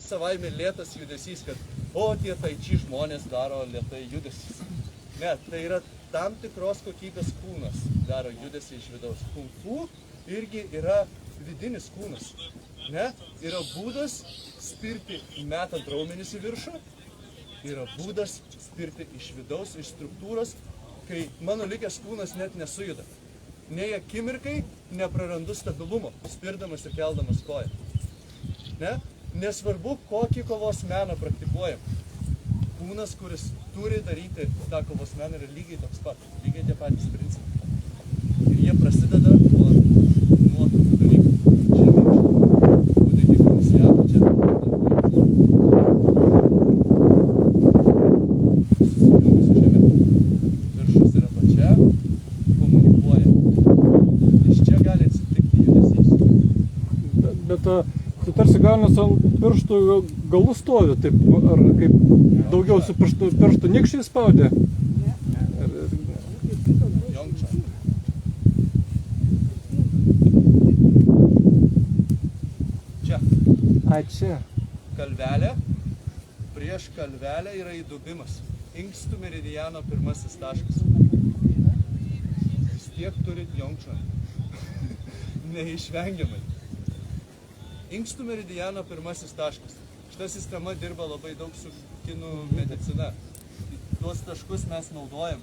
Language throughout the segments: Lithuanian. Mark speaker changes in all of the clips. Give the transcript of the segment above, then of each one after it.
Speaker 1: Savaime lėtas judesys, kad tie tai čia žmonės daro lėtai judesys. Ne, tai yra tam tikros kokybės kūnas daro judesį iš vidaus. Kung fu irgi yra vidinis kūnas. Ne? Yra būdas spirti metant raumenis į viršų, yra būdas spirti iš vidaus, iš struktūros, kai mano likęs kūnas net nesujuda. Nei akimirkai neprarandu stabilumo, spirdamas ir keldamas koją. Ne? Nesvarbu, kokį kovos meną praktikuojam. Kūnas, kuris turi daryti tą kovos meną, yra lygiai toks pat, lygiai tie patys principai. Ir jie prasideda nuo tokių dalykų. Viršus yra pačia, komunikuoja. Iš čia gali atsitikti judesys.
Speaker 2: Bet tai tarsi galvas ant pirštų galų stovi, taip, ar kaip daugiau su pirštų nykščiai spaudė?
Speaker 1: Jongčan. Čia.
Speaker 2: Ai, čia.
Speaker 1: Kalvelė. Prieš kalvelę yra įdubimas. Inkstų meridiano pirmasis taškas. Vis tiek turit Jongčan. Neišvengiamai. Inkstų meridiano pirmasis taškas. Šita sistema dirba labai daug su kinų medicina. Tuos taškus mes naudojam.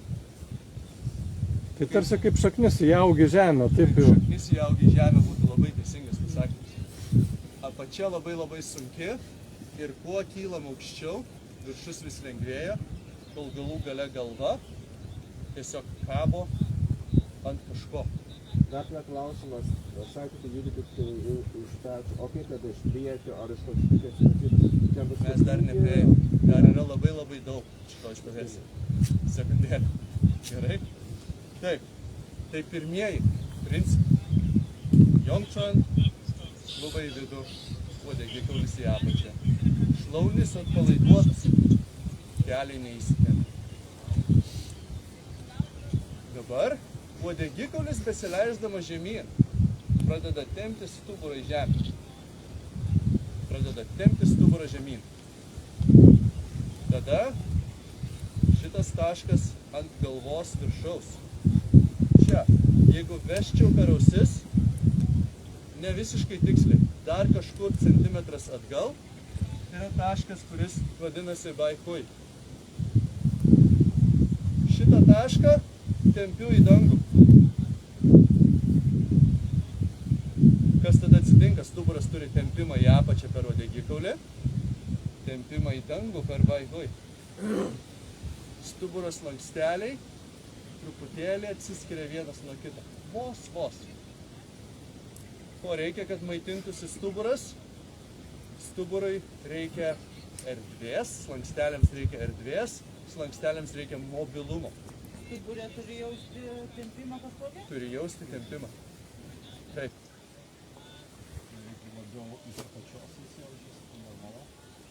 Speaker 2: Tai tarsi kaip šaknis įaugi žemę, taip jau.
Speaker 1: Šaknis įaugi žemę būtų labai teisingas pasakymas. Apačia labai sunki ir kuo kylam aukščiau, viršus vis lengvėja, kol galų gale galva tiesiog kabo ant kažko.
Speaker 3: Dar klausimas, sakėte, judite už tą, o kaip tada iš priekio, ar iš kažkokios...
Speaker 1: Mes dar nepriejom, dar yra labai daug šito išpavėsi. Sekundėlė. Gerai? Taip, tai pirmieji principai. Jongčan, klubai į vidų, uodegikaulis į apačią. Šlaunis atpalaiduotas, keliai neįsitempia. Dabar uodegikaulis besileisdamas žemyn pradeda tempti stuburą į žemę. Pradeda tempti stuburą žemyn. Tada šitas taškas ant galvos viršaus. Čia, jeigu vesčiau per ausis, ne visiškai tiksliai, dar kažkur centimetras atgal, yra taškas, kuris vadinasi Baikui. Šitą tašką tempiu į dangų. Kas tada atsitinka? Stuburas turi tempimą į apačią per uodegikaulį, tempimą į dangų per Baikui. Stuburas lanksteliai truputėlį atsiskiria vienas nuo kito. Vos. Ko reikia, kad maitintųsi stuburas? Stuburui reikia erdvės, slanksteliams reikia erdvės, slanksteliams reikia mobilumo.
Speaker 4: Stuburė turi jausti tempimą kažkokią?
Speaker 1: Turi jausti tempimą. Taip.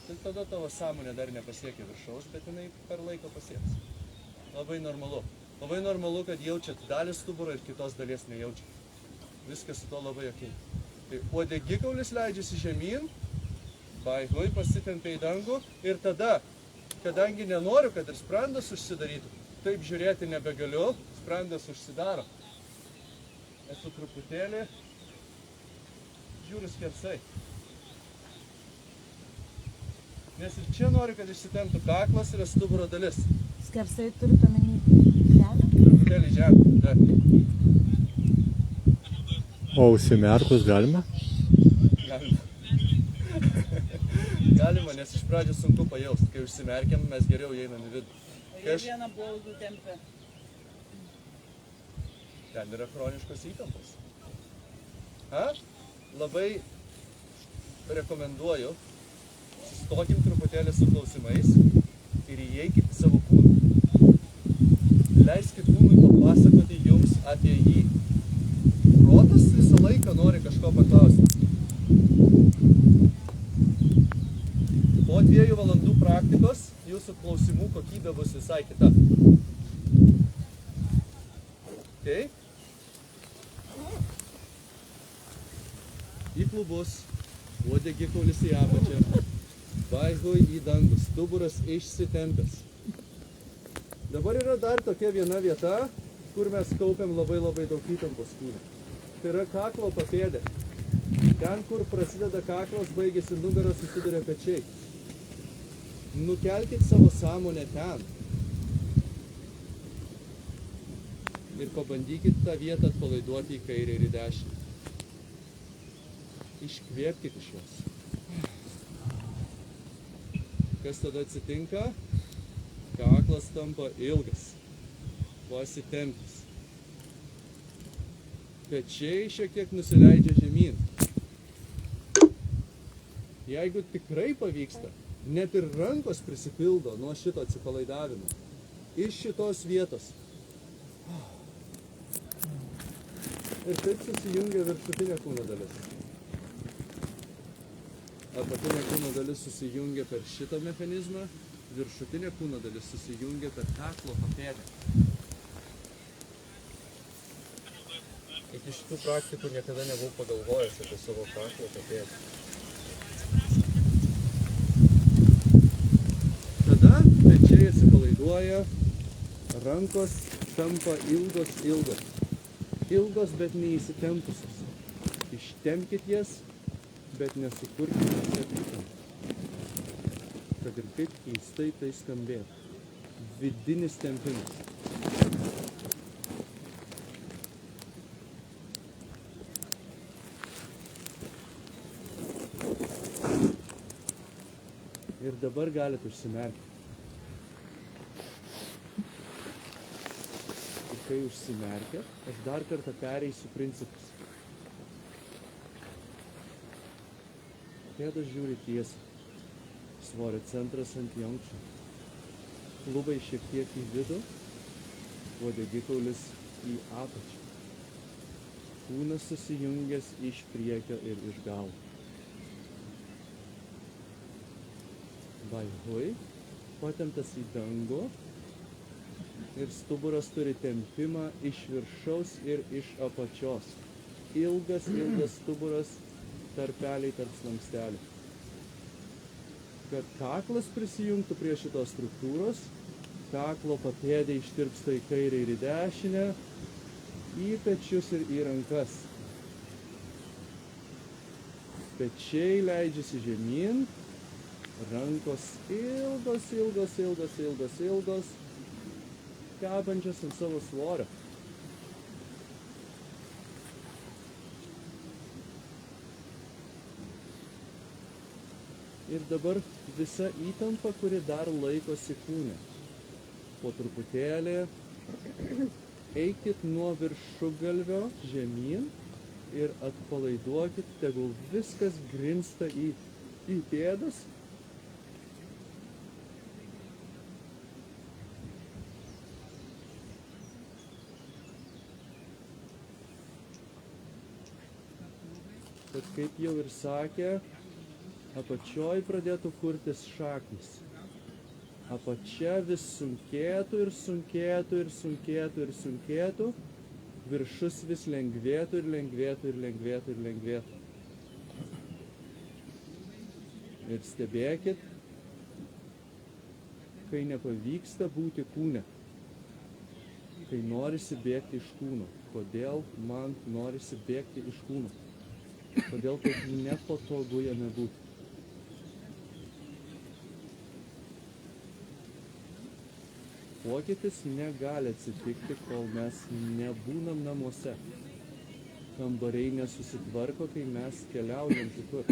Speaker 1: Tai tada tavo sąmonė dar nepasiekia viršaus, bet jinai per laiką pasieks. Labai normalu. Labai normalu, kad jaučiat dalį stuburo ir kitos dalies nejaučiat. Viskas su to labai okei. Tai uodegikaulis leidžiasi žemyn, Baikui pasitempia į dangų ir tada, kadangi nenoriu, kad ir sprandas užsidarytų, taip žiūrėti nebegaliu, sprandas užsidaro. Esu truputėlį žiūriu skersai. Nes ir čia noriu, kad išsitemptų kaklas ir stuburo dalis.
Speaker 4: Skersai turite omeny žemę?
Speaker 1: Truputėlį žemę, taip.
Speaker 2: O užsimerkus galima?
Speaker 1: Galima. Galima, nes iš pradžių sunku pajausti. Kai užsimerkiam, mes geriau įeinam į vidų.
Speaker 4: Jie vieną blauzdą tempia.
Speaker 1: Ten yra chroniškos įtampos. Labai rekomenduoju, sustokim truputėlį su klausimais ir įeikit į savo kūną. Leiskit kūnui papasakoti jums apie jį. Protas visą laiką nori kažko paklausti. Po 2 valandų praktikos jūsų klausimų kokybė bus visai kita. Okay? Į klubus, uodegikaulis į apačią, Vaihui į dangų, stuburas išsitempęs. Dabar yra dar tokia viena vieta, kur mes kaupiam labai daug įtampos kūne. Tai yra kaklo papėdė. Ten, kur prasideda kaklas, baigėsi nugaras, susiduria pečiai. Nukelkit savo sąmonę ten. Ir pabandykit tą vietą atpalaiduoti į kairę ir į dešinę. Iškvėpkit iš jos. Kas tada atsitinka? Kaklas tampa ilgas, pasitempęs. Pečiai šiek tiek nusileidžia žemyn. Jeigu tikrai pavyksta, net ir rankos prisipildo nuo šito atsipalaidavimo. Iš šitos vietos. Ir taip susijungia viršutinė kūno dalis. Apatinė kūno dalis susijungia per šitą mechanizmą, viršutinė kūno dalis susijungia per kaklo papėdę. Iki šitų praktikų niekada nebuvau pagalvojęs apie savo kaklo papėdę. Tada pečiai atsipalaiduoja, rankos tampa ilgos. Ilgos, bet neįsitempusios. Ištempkit jas, bet nesukurkit įtempimą. Kad ir kaip keistai tai skambėtų. Vidinis tempimas. Ir dabar galite užsimerkti. Ir kai užsimerkėt, aš dar kartą pereisiu principus. Pėdas žiūri tiesiai. Svorio centras ant jankščio. Klubai šiek tiek į vidų, uodegikaulis į apačią. Kūnas susijungęs iš priekio ir iš galo. Vaihui, patemptas į dangų ir stuburas turi tempimą iš viršaus ir iš apačios. Ilgas stuburas, tarpeliai tarp slankstelių. Kad kaklas prisijungtų prie šitos struktūros, kaklo papėdė ištirpsta į kairę ir į dešinę, į pečius ir į rankas. Pečiai leidžiasi žemyn, rankos ilgos, kabančios ant savo svorio. Ir dabar visa įtampa, kuri dar laikosi kūne. Po truputėlį eikit nuo viršugalvio žemyn ir atpalaiduokit, tegul viskas grimsta į pėdas. Tad kaip jau ir sakė, apačioj pradėtų kurtis šaknis. Apačia vis sunkėtų, viršus vis lengvėtų. Ir stebėkit, kai nepavyksta būti kūne, kai norisi bėgti iš kūno. Kodėl man norisi bėgti iš kūno? Todėl, kad nepatogu jame būti. Pokytis negali atsitikti, kol mes nebūnam namuose. Kambariai nesusitvarko, kai mes keliaujam kitur.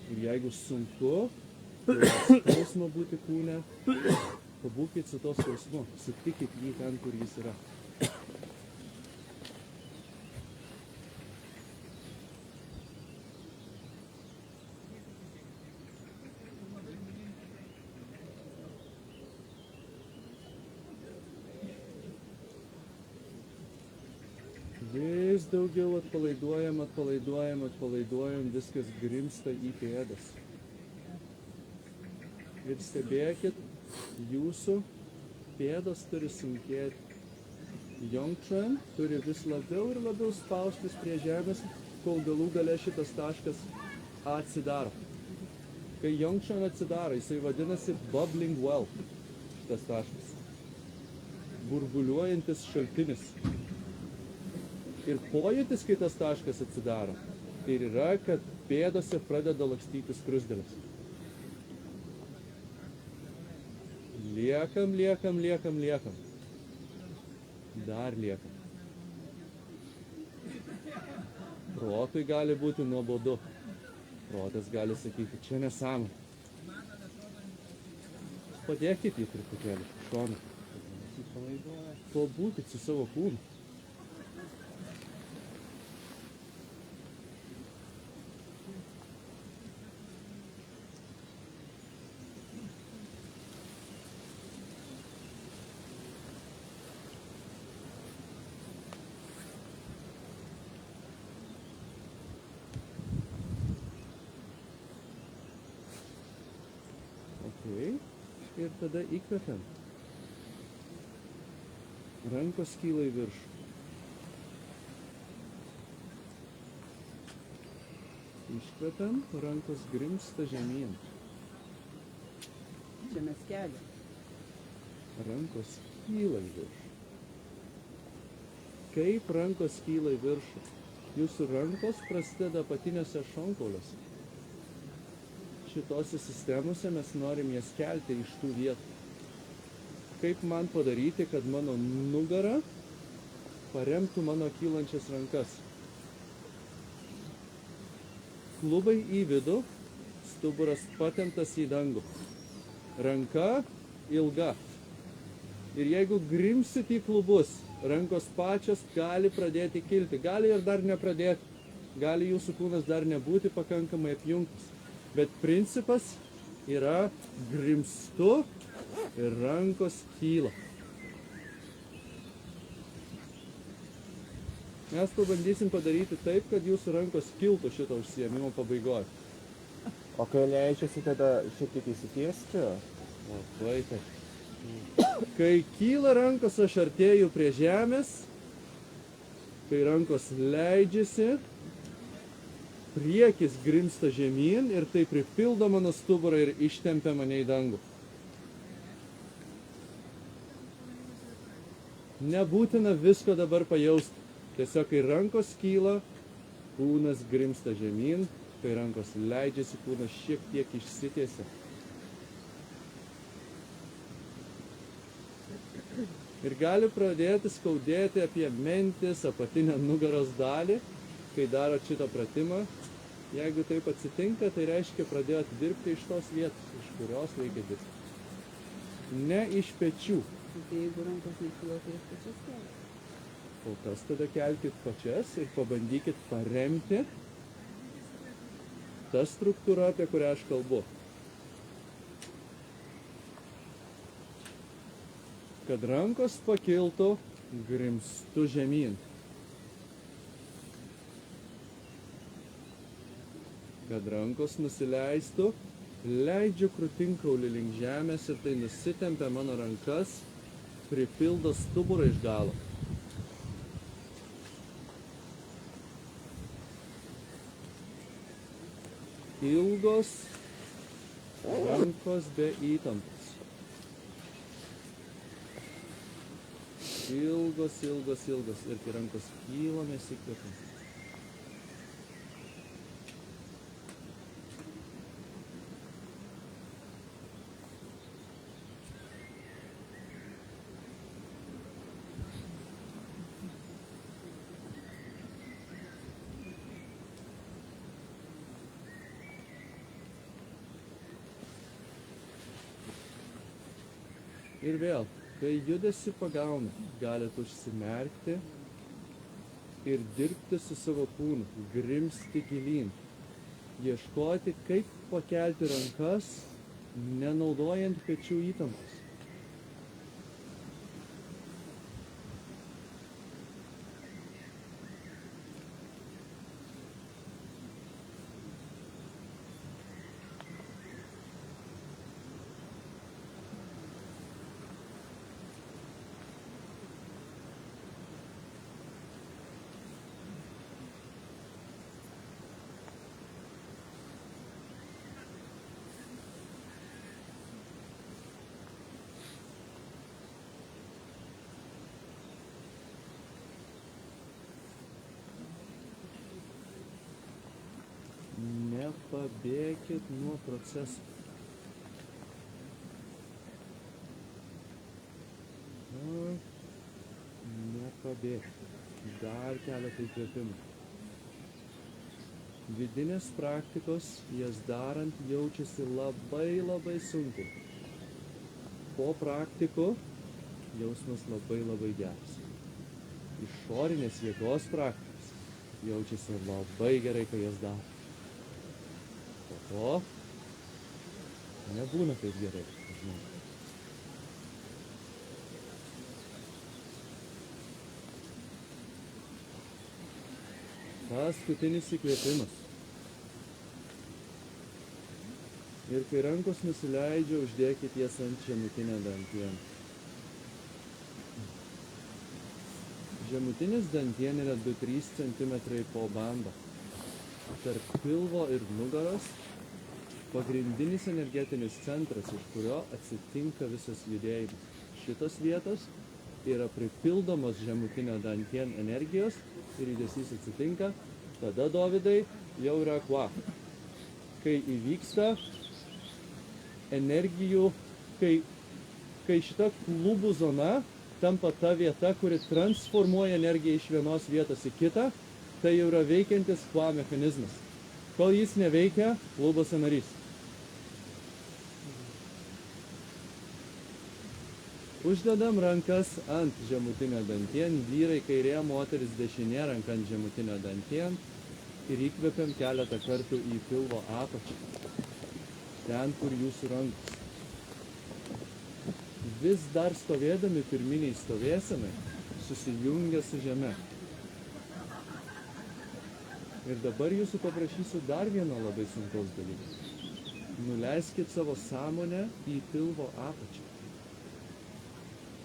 Speaker 1: Ir jeigu sunku, skausmo būti kūne, pabūkit su to skausmu, sutikit jį ten, kur jis yra. Vis daugiau atpalaiduojam, viskas grimsta į pėdas. Ir stebėkit, jūsų pėdos turi sunkėti. Jongčan turi vis labiau ir labiau spaustis prie žemės, kol galų gale šitas taškas atsidaro. Kai Jongčan atsidaro, jisai vadinasi bubbling well, šitas taškas. Burbuliuojantis šaltinis. Ir pojūtis, kai tas taškas atsidaro, tai yra, kad pėdose pradeda lakstyti skruzdėlės. Liekam. Dar liekam. Protui gali būti nuobodu. Protas gali sakyti, čia nesąmonė. Padėkit jį truputėlį šoną. Pabūkit su savo kūnu. Ir tada įkvepiam. Rankos kyla į viršų. Iškvepiam, rankos grimsta žemyn.
Speaker 4: Čia mes keliam.
Speaker 1: Rankos kyla į viršų. Kaip rankos kyla į viršų? Jūsų rankos prasideda apatiniuose šonkauliuose. Šitose sistemose mes norim jas kelti iš tų vietų. Kaip man padaryti, kad mano nugara paremtų mano kylančias rankas? Klubai į vidų, stuburas patemptas į dangų. Ranka ilga. Ir jeigu grimsit į klubus, rankos pačios gali pradėti kilti. Gali ir dar nepradėti. Gali jūsų kūnas dar nebūti pakankamai apjungtas. Bet principas yra grimstu ir rankos kyla. Mes pabandysim padaryti taip, kad jūsų rankos kiltų šito užsiėmimo pabaigoje.
Speaker 3: O kai leidžiasi, tada šiek tiek įsitiesti?
Speaker 1: Labai taip. Kai kyla rankos, aš artėju prie žemės. Kai rankos leidžiasi, priekis grimsta žemyn ir tai pripildo mano stuburą ir ištempia mane į dangų. Nebūtina visko dabar pajausti. Tiesiog, kai rankos kyla, kūnas grimsta žemyn, kai rankos leidžiasi, kūnas šiek tiek išsitiesia. Ir gali pradėti skaudėti apie mentis, apatinę nugaros dalį, kai darot šitą pratimą. Jeigu taip atsitinka, tai reiškia pradėjot dirbti iš tos vietos, iš kurios reikia dirbti. Ne iš pečių.
Speaker 4: Tai jeigu rankos nekyla, tai aš pačias keliu.
Speaker 1: Kol kas tada kelkit pačias ir pabandykit paremti tą struktūrą, apie kurią aš kalbu. Kad rankos pakiltų, grimstu žemyn. Kad rankos nusileistų, leidžiu krūtinkaulį link žemės ir tai nusitempia mano rankas, pripildo stuburą iš galo. Ilgos rankos be įtampos. Ilgos. Ir kai rankos kyla, mes įkvepiam. Ir vėl, kai judesi pagauna, galite užsimerkti ir dirbti su savo kūnu, grimsti gilyn. Ieškoti, kaip pakelti rankas, nenaudojant pečių įtampos. Nepabėkit nuo proceso. Nepabėgti. Dar keletą įkvėpimų. Vidinės praktikos, jas darant, jaučiasi labai sunkiai. Po praktikų jausmas labai geras. Išorinės jėgos praktikos jaučiasi labai gerai, kai jas daro. Po to nebūna taip gerai. Žinai. Paskutinis įkvėpimas. Ir kai rankos nusileidžia, uždėkit jas ant žemutinę dantienę. Žemutinis dantienė yra 2-3 cm po banda. Tarp pilvo ir nugaros pagrindinis energetinis centras, iš kurio atsitinka visas judėjimas. Šitos vietos yra pripildomos žemutinio dantien energijos ir judesys atsitinka, tada, Dovydai, jau yra kva. Kai įvyksta energijų, kai šita klubų zona tampa ta vieta, kuri transformuoja energiją iš vienos vietos į kitą, tai jau yra veikiantis kva mechanizmas. Kol jis neveikia, klubas sąnarys. Uždedam rankas ant žemutinio dantien, vyrai kairė, moteris dešinė, ranka ant žemutinio dantien ir įkvepiam keletą kartų į pilvo apačią, ten, kur jūsų rankos. Vis dar stovėdami pirminiai stovėsenai, susijungia su žeme. Ir dabar jūsų paprašysiu dar vieno labai sunkaus dalyko. Nuleiskit savo sąmonę į pilvo apačią.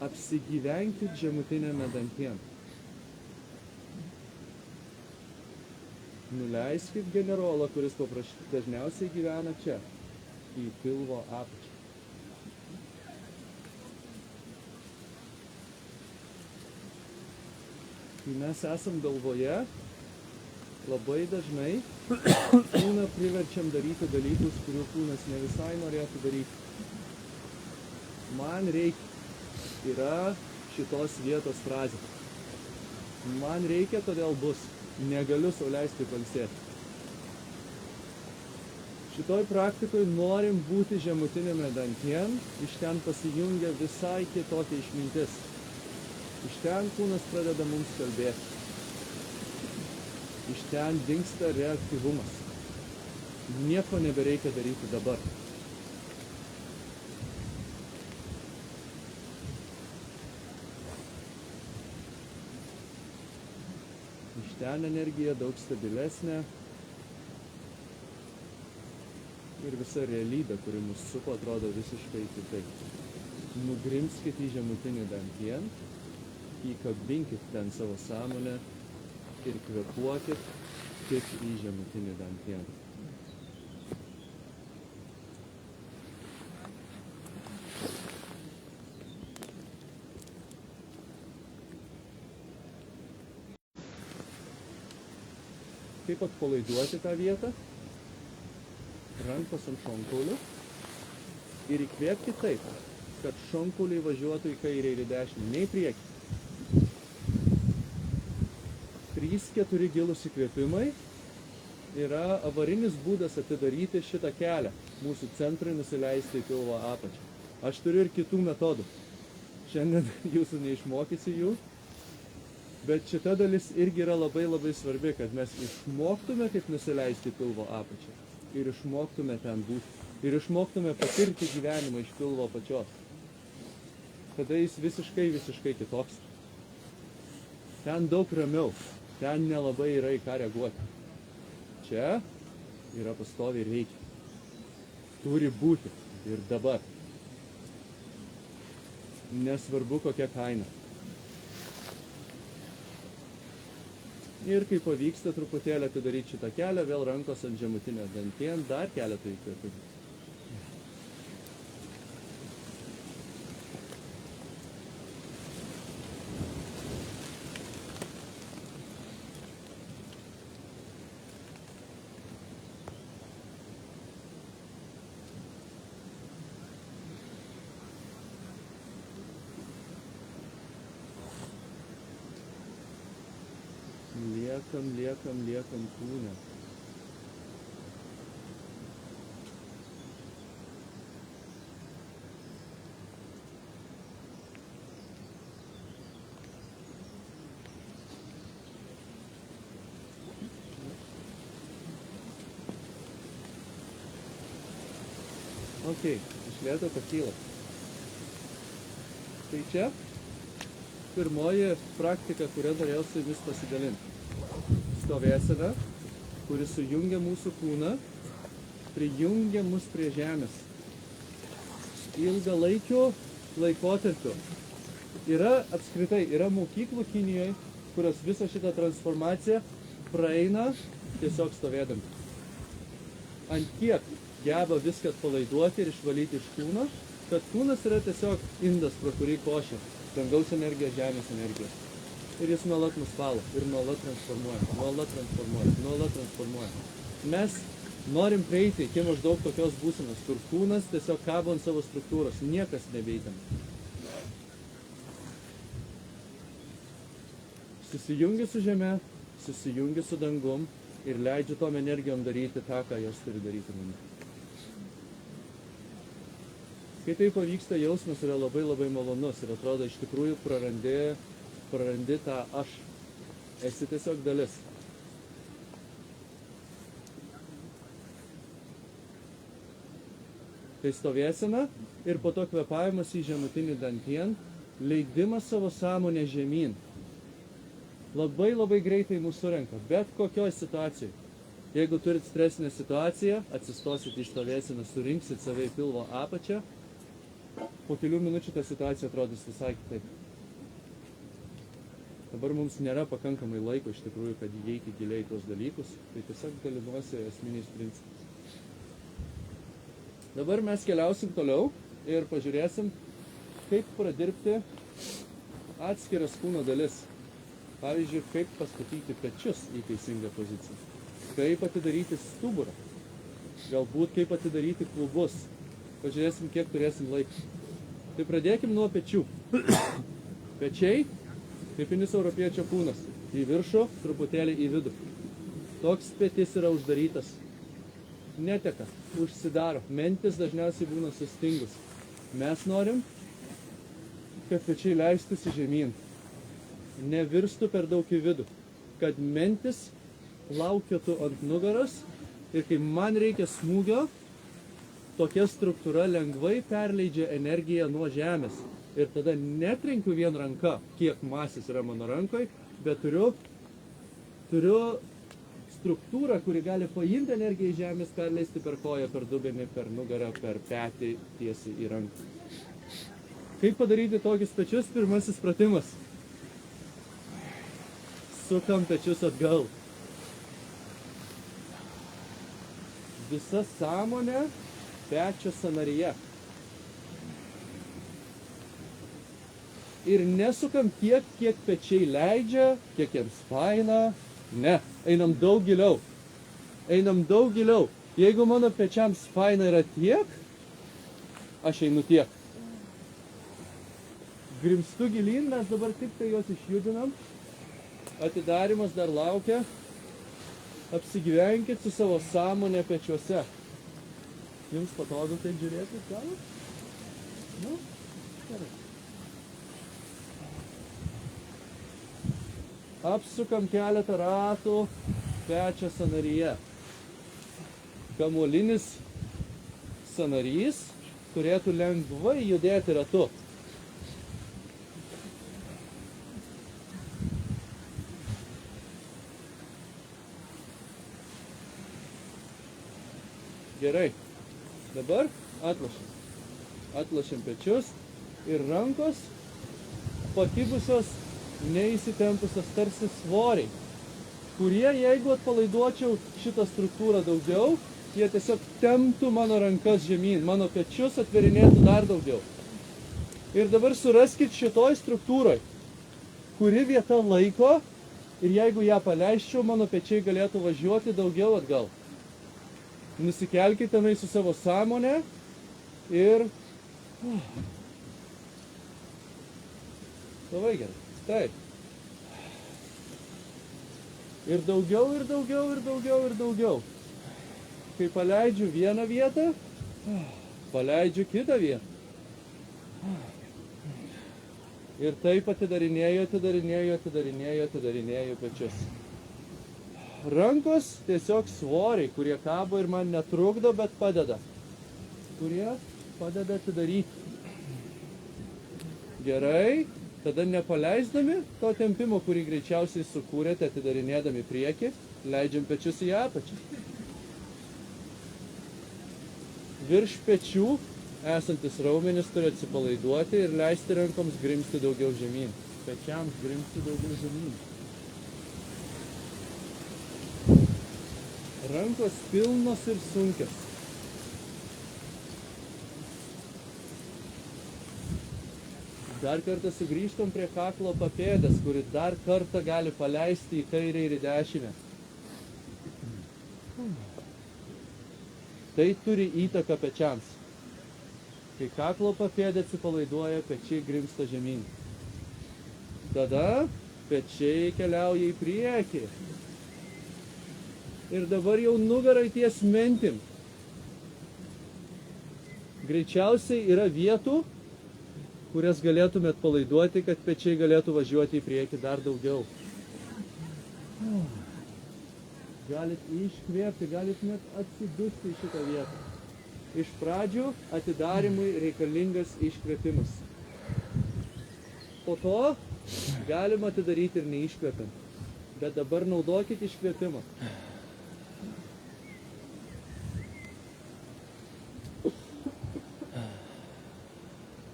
Speaker 1: Apsigyvenkit žemutinėme dantien. Nuleiskit generolą, kuris dažniausiai gyvena čia, į pilvo apačią. Kai mes esam galvoje, labai dažnai kūną priverčiam daryti dalykus, kurių kūnas ne visai norėtų daryti. Man reikia. Yra šitos vietos frazė. Man reikia, todėl bus. Negaliu sau leisti pailsėti. Šitoj praktikoj norim būti žemutinėme dantien, iš ten pasijungia visai kitokia išmintis. Iš ten kūnas pradeda mums kalbėti. Iš ten dingsta reaktyvumas. Nieko nebereikia daryti dabar. Iš ten energija daug stabilesnė ir visa realybė, kuri mus supo, atrodo visiškai kitaip. Nugrimskit į žemutinį dantien, įkabinkit ten savo sąmonę ir kvėpuokit tik į žemutinį dantien. Kaip atpalaiduoti tą vietą, rankos ant šonkaulių ir įkvėpti taip, kad šonkauliai važiuotų į kairę ir į dešinę, ne į priekį. 3-4 gilūs įkvėpimai yra avarinis būdas atidaryti šitą kelią, mūsų centrui nusileisti į pilvo apačią. Aš turiu ir kitų metodų. Šiandien jūsų neišmokysiu jų. Bet šita dalis irgi yra labai svarbi, kad mes išmoktume, kaip nusileisti pilvo apačią. Ir išmoktume ten būti. Ir išmoktume patirti gyvenimą iš pilvo apačios. Tada jis visiškai kitoks. Ten daug ramiau. Ten nelabai yra į ką reaguoti. Čia yra pastoviai reikia. Turi būti. Ir dabar. Nesvarbu kokia kaina. Ir kai pavyksta truputėlį atidaryti šitą kelią, vėl rankos ant žemutinio dantien, dar keletą įkvėpimų. liekam kūne. Ok, iš lėto pakyla. Tai čia pirmoji praktika, kurią norėjau su jumis pasidalinti. Stovėsena, kuri sujungia mūsų kūną, prijungia mus prie žemės. Ilgalaikiu laikotarpiu. Yra mokyklų Kinijoje, kurios visą šitą transformaciją praeina tiesiog stovėdami. Ant kiek geba viską atpalaiduoti ir išvalyti iš kūno, kad kūnas yra tiesiog indas, pro kurį košia dangaus energija, žemės energija. Ir jis nuolat mus valo ir nuolat transformuoja. Mes norim prieiti iki maždaug tokios būsenos, kur kūnas tiesiog kabo ant savo struktūros, niekas nebeįtama. Susijungi su žeme, susijungi su dangum ir leidžiu tom energijom daryti tą, ką jos turi daryti mumi. Kai tai pavyksta, jausmas yra labai malonus ir atrodo iš tikrųjų prarandi tą aš. Esi tiesiog dalis. Tai stovėsena ir po to kvėpavimas į žemutinį dantien, leidimas savo sąmonę žemyn. Labai greitai mūsų surenka, bet kokioj situacijai. Jeigu turit stresinę situaciją, atsistosit į stovėseną, surinksit save į pilvo apačią, po kelių minučių ta situacija atrodys visai kitaip. Dabar mums nėra pakankamai laiko iš tikrųjų, kad įeiti giliai tuos dalykus, tai tiesiog dalinuosi esminiais principais. Dabar mes keliausim toliau ir pažiūrėsim, kaip pradirbti atskiras kūno dalis. Pavyzdžiui, kaip pastatyti pečius į teisingą poziciją, kaip atidaryti stuburą, galbūt kaip atidaryti klubus. Pažiūrėsim, kiek turėsim laiko. Tai pradėkim nuo pečių. Pečiai, tipinis europiečio kūnas. Į viršų, truputėlį į vidų. Toks petis yra uždarytas. Neteka, užsidaro. Mentis dažniausiai būna sustingus. Mes norim, kad pečiai leistųsi žemyn. Nevirstų per daug į vidų. Kad mentis laukėtų ant nugaros ir kai man reikia smūgio, tokia struktūra lengvai perleidžia energiją nuo žemės. Ir tada netrenkiu vien ranka, kiek masės yra mano rankoj, bet turiu struktūrą, kuri gali paimti energiją iš žemės, perleisti per koją, per dubenį, per nugarą, per petį, tiesiai į ranką. Kaip padaryti tokius pečius? Pirmasis pratimas. Sukam pečius atgal. Visa sąmonė pečio sąnaryje. Ir nesukam tiek, kiek pečiai leidžia, kiek jiems faina. Ne, einam daug giliau. Jeigu mano pečiams faina yra tiek, aš einu tiek. Grimstu gilyn, mes dabar tik tai juos išjudinam. Atidarimas dar laukia. Apsigyvenkit su savo sąmonė pečiuose. Jums patogu taip žiūrėti, gal? Nu, gerai. Apsukam keletą ratų pečio sąnaryje. Kamuolinis sąnarys turėtų lengvai judėti ratu. Gerai. Dabar atlošiam pečius ir rankos pakibusios, neįsitempusios tarsi svoriai, kurie, jeigu atpalaiduočiau šitą struktūrą daugiau, jie tiesiog temptų mano rankas žemyn, mano pečius atverinėtų dar daugiau. Ir dabar suraskit šitoj struktūroj, kuri vieta laiko ir jeigu ją paleisčiau, mano pečiai galėtų važiuoti daugiau atgal. Nusikelkite tenai su savo sąmonė ir... Labai gerai. Taip. Ir daugiau, ir daugiau, ir daugiau, ir daugiau. Kai paleidžiu vieną vietą, paleidžiu kitą vietą. Ir taip atidarinėju, atidarinėju, atidarinėju, atidarinėju pečius. Rankos tiesiog svoriai, kurie kabo ir man netrukdo, bet padeda. Kurie padeda atidaryti. Gerai, tada nepaleisdami to tempimo, kurį greičiausiai sukūrėte atidarinėdami priekį, leidžiam pečius į apačią. Virš pečių esantis raumenis turi atsipalaiduoti ir leisti rankoms grimzti daugiau žemyn. Pečiams grimzti daugiau žemyn. Rankos pilnos ir sunkios. Dar kartą sugrįžtam prie kaklo papėdės, kuri dar kartą gali paleisti į kairę ir į dešinę. Tai turi įtaką pečiams. Kai kaklo papėdė atsipalaiduoja, pečiai grimsta žemyn. Tada pečiai keliauja į priekį. Ir dabar jau nugarai ties mentim. Greičiausiai yra vietų, kurias galėtumėt palaiduoti, kad pečiai galėtų važiuoti į priekį dar daugiau. Galit iškvėpti, galit net atsidusti į šitą vietą. Iš pradžių atidarimui reikalingas iškvėpimas. Po to galima atidaryti ir neiškvėpiant. Bet dabar naudokit iškvėpimą.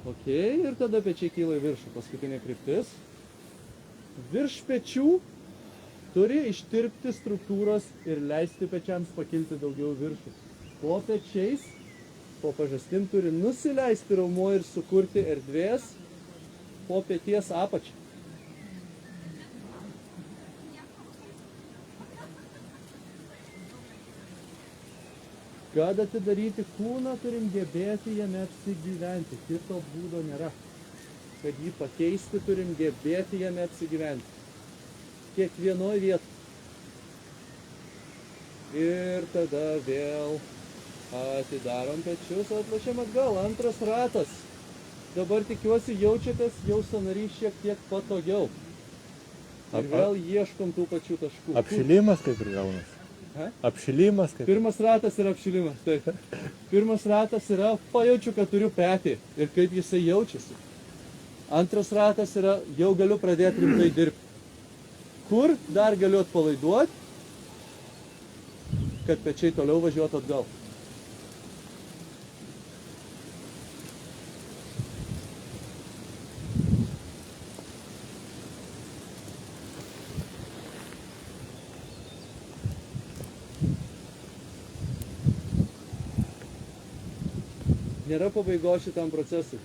Speaker 1: Ok, ir tada pečiai kyla į viršų. Paskutinė kryptis. Virš pečių turi ištirpti struktūros ir leisti pečiams pakilti daugiau į viršų. Po pečiais, po pažastim turi nusileisti raumuo ir sukurti erdvės po peties apačią. Kad atidaryti kūną, turim gebėti jame apsigyventi. Kito būdo nėra. Kad jį pakeisti, turim gebėti jame apsigyventi. Kiekvienoj vietoj. Ir tada vėl atidarom pečius, atlošiam atgal. Antras ratas. Dabar tikiuosi jaučiatės jau sąnarys šiek tiek patogiau. Ir vėl ieškom tų pačių taškų.
Speaker 5: Apšilimas kaip ir gaunasi. Apšilimas kaip.
Speaker 1: Pirmas ratas yra apšilimas, taip. Pirmas ratas yra, pajaučiu, kad turiu petį ir kaip jisai jaučiasi. Antras ratas yra, jau galiu pradėti rimtai dirbti. Kur dar galiu atpalaiduoti, kad pečiai toliau važiuotų atgal. Nėra pabaigos šitam procesui.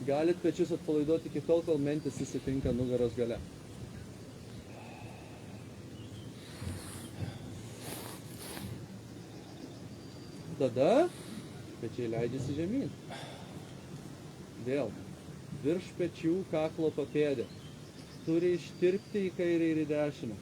Speaker 1: Galit pečius atpalaiduoti iki tol, kol mentis įsitinka nugaros gale. Tada pečiai leidžiasi žemyn. Vėl. Virš pečių kaklo papėdė. Turi ištirpti į kairę ir į dešinę.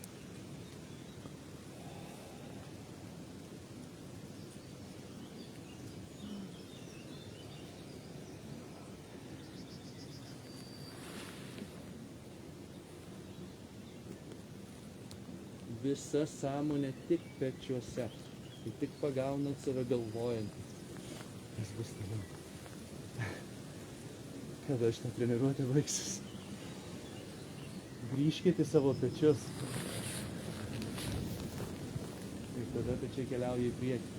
Speaker 1: Visa sąmonė tik pečiuose. Tai tik pagaunant save galvojant. Kas bus toliau? Kada šitą treniruotę baigsis? Grįžkite į savo pečius. Ir tada pečiai keliauja į priekį.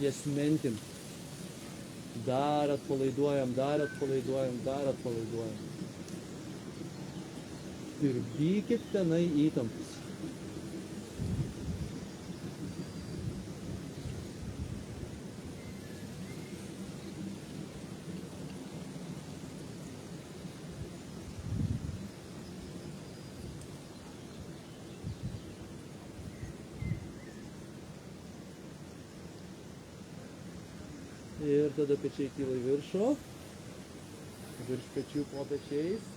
Speaker 1: Jas mentim. Dar atpalaiduojam, dar atpalaiduojam, dar atpalaiduojam. Ir vykit tenai įtampas. Ir tada pečiai kyla į viršų. Virš pečių po pečiais.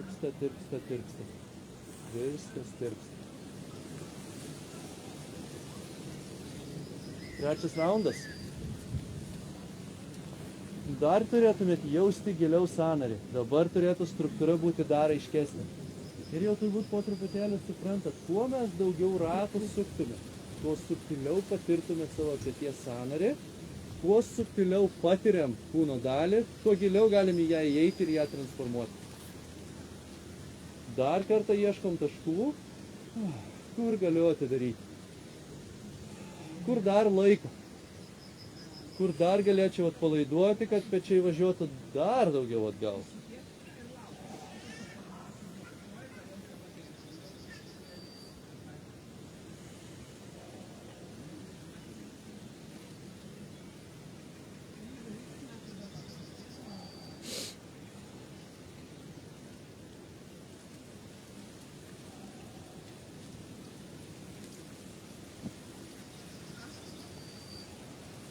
Speaker 1: Tirpsta, tirpsta, tirpsta. Viskas tirpsta. Trečias raundas. Dar turėtumėt jausti giliau sąnarį. Dabar turėtų struktūra būti dar aiškesnė. Ir jau turbūt po truputėlį suprantat, kuo mes daugiau ratų suktume, tuo subtiliau patirtume savo peties sąnarį, kuo subtiliau patiriam kūno dalį, tuo giliau galim į ją įeiti ir ją transformuoti. Dar kartą ieškom taškų, kur galiu atidaryti. Kur dar laiko. Kur dar galėčiau atpalaiduoti, kad pečiai važiuotų dar daugiau atgal.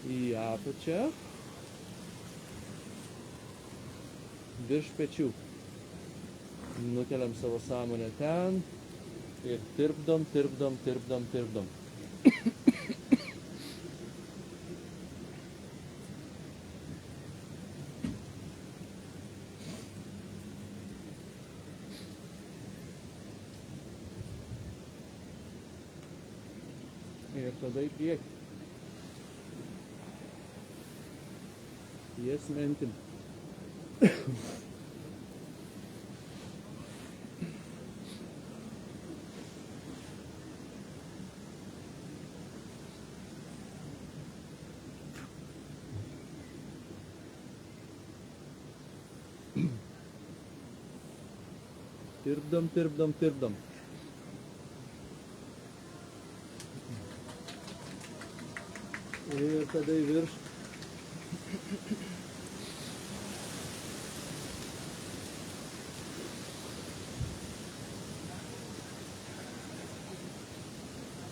Speaker 1: Į apačią, virš pečių. Nukeliam savo sąmonę ten ir tirpdom, tirpdom, tirpdom, tirpdom. Ir tada į priekį. Ties mentim. Tirpdom, tirpdom, tirpdom. Ir tada į viršų.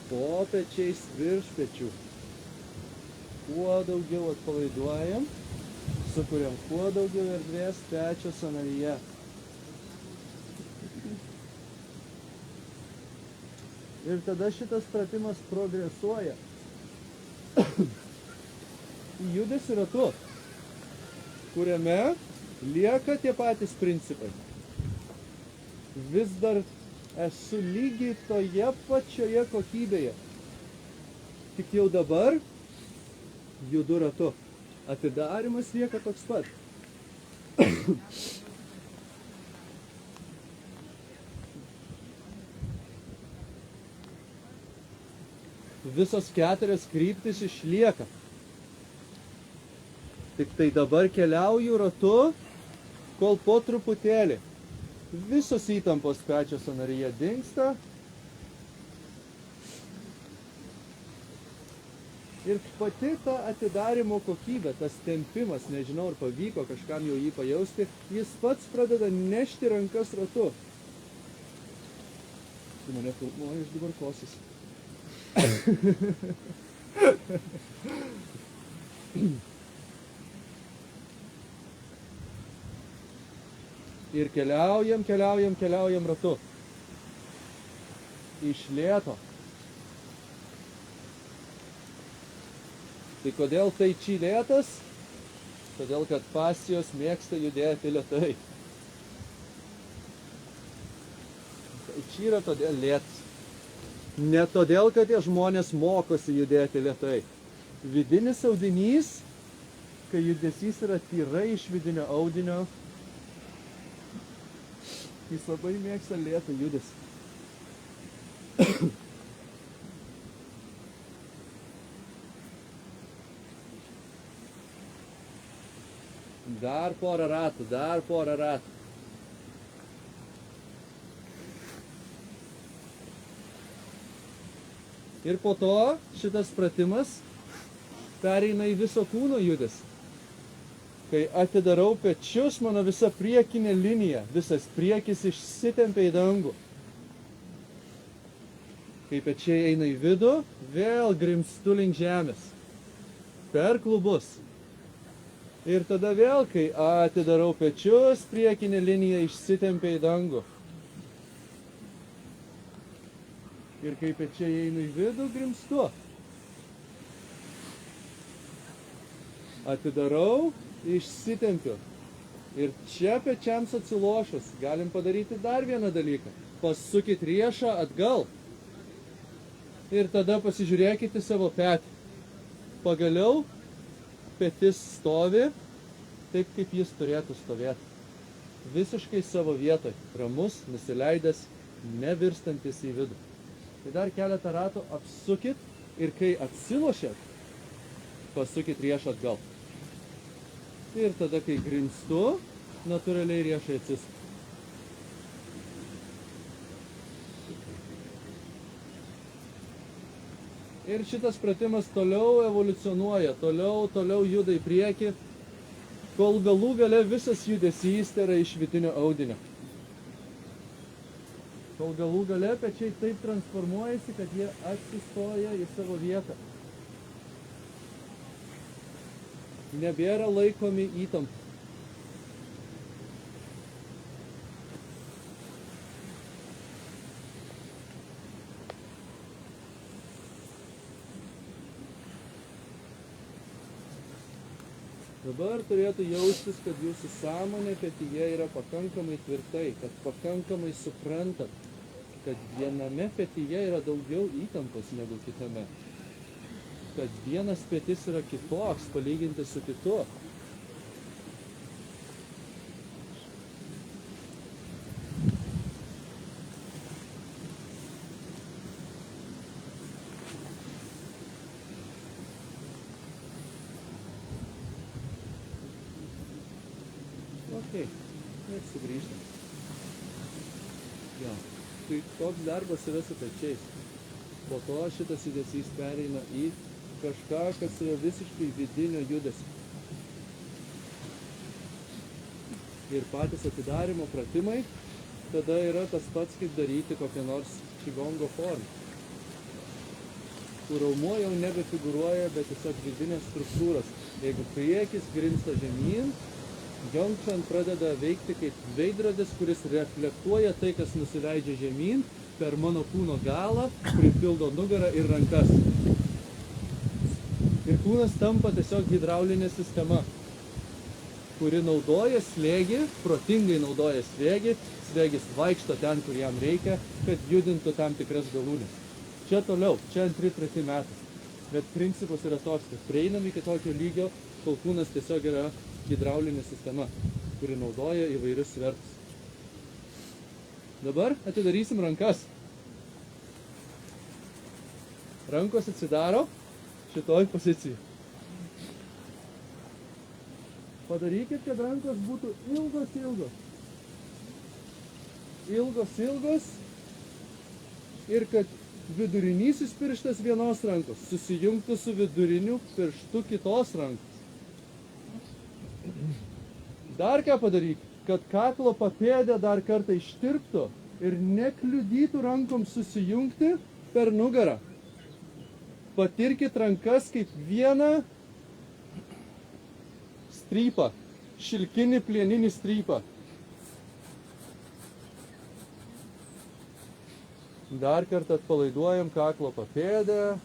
Speaker 1: Po pečiais virš pečių. Kuo daugiau atpalaiduojam, sukuriam kuo daugiau erdvės pečio sąnaryje. Ir tada šitas pratimas progresuoja į judesį ratu, kuriame lieka tie patys principai. Vis dar esu lygiai toje pačioje kokybėje. Tik jau dabar judu ratu. Atidarimas lieka toks pat. Visos keturios kryptis išlieka. Tik tai dabar keliauju ratu, kol po truputėlį visos įtampos pečio sąnaryje dingsta. Ir pati ta atidarimo kokybė, tas tempimas, nežinau ar pavyko kažkam jau jį pajausti, jis pats pradeda nešti rankas ratu. Tu mane filmuoji, aš dabar kosis. Ir keliaujam, keliaujam, keliaujam ratu. Iš lėto. Tai kodėl tai či lėtas? Todėl, kad fascijos mėgsta judėti lėtai. Tai či yra todėl lėtas. Ne todėl, kad tie žmonės mokosi judėti lėtai. Vidinis audinys, kai judesys yra tyrai iš vidinio audinio, jis labai mėgsta lėtą judesį. Dar porą ratų, dar porą ratų. Ir po to šitas pratimas pereina į viso kūno judesį. Kai atidarau pečius, mano visa priekinė linija, visas priekis išsitempia į dangų. Kai pečiai eina į vidų, vėl grimstu link žemės. Per klubus. Ir tada vėl, kai atidarau pečius, priekinė linija išsitempia į dangų. Ir kai pečiai eina į vidų, grimstu. Atidarau, išsitempiu. Ir čia pečiams atsilošus galim padaryti dar vieną dalyką. Pasukit riešą atgal. Ir tada pasižiūrėkite savo petį. Pagaliau petis stovi taip, kaip jis turėtų stovėti. Visiškai savo vietoj. Ramus, nusileidęs, nevirstantis į vidų. Tai dar keletą ratų apsukit ir kai atsilošėt, pasukit riešą atgal. Ir tada, kai grimstu, natūraliai riešai atsisuka. Ir šitas pratimas toliau evoliucionuoja, toliau juda į priekį, kol galų gale visas judesys tai yra iš vidinio audinio. Kol galų gale pečiai taip transformuojasi, kad jie atsistoja į savo vietą. Nebėra laikomi įtampų. Dabar turėtų jaustis, kad jūsų sąmonė petyje yra pakankamai tvirtai, kad pakankamai suprantat, kad viename petyje yra daugiau įtampos negu kitame. Kad vienas petis yra kitoks palyginti su kitu. Okay. Ir sugrįžtam. Jo. Tai toks darbas yra su pečiais. Po to šitas judesys pereina į kažką, kas yra visiškai vidinio judesio. Ir patys atidarimo pratimai tada yra tas pats, kaip daryti kokią nors čigongo formą. Kur raumuo jau nebefigūruoja, bet tiesiog vidinės struktūros. Jeigu priekis grimsta žemyn, Jongshan pradeda veikti kaip veidrodis, kuris reflektuoja tai, kas nusileidžia žemyn per mano kūno galą, pripildo nugarą ir rankas. Ir kūnas tampa tiesiog hidraulinė sistema, kuri naudoja slėgį, protingai naudoja slėgį, slėgis vaikšto ten, kur jam reikia, kad judintų tam tikras galūnes. Čia toliau, čia 2-3 metai. Bet principas yra toks, kad prieinam iki tokio lygio, kol kūnas tiesiog yra hidraulinė sistema, kuri naudoja įvairius svertus. Dabar atidarysim rankas. Rankos atsidaro šitoj pozicijai. Padarykit, kad rankos būtų ilgos. Ilgos. Ir kad vidurinysis pirštas vienos rankos susijungtų su viduriniu pirštu kitos rankos. Dar ką padarykit, kad kaklo papėdė dar kartą ištirptų ir nekliudytų rankom susijungti per nugarą. Patirkit rankas kaip vieną strypą, šilkinį plieninį strypą. Dar kartą atpalaiduojam kaklo papėdę,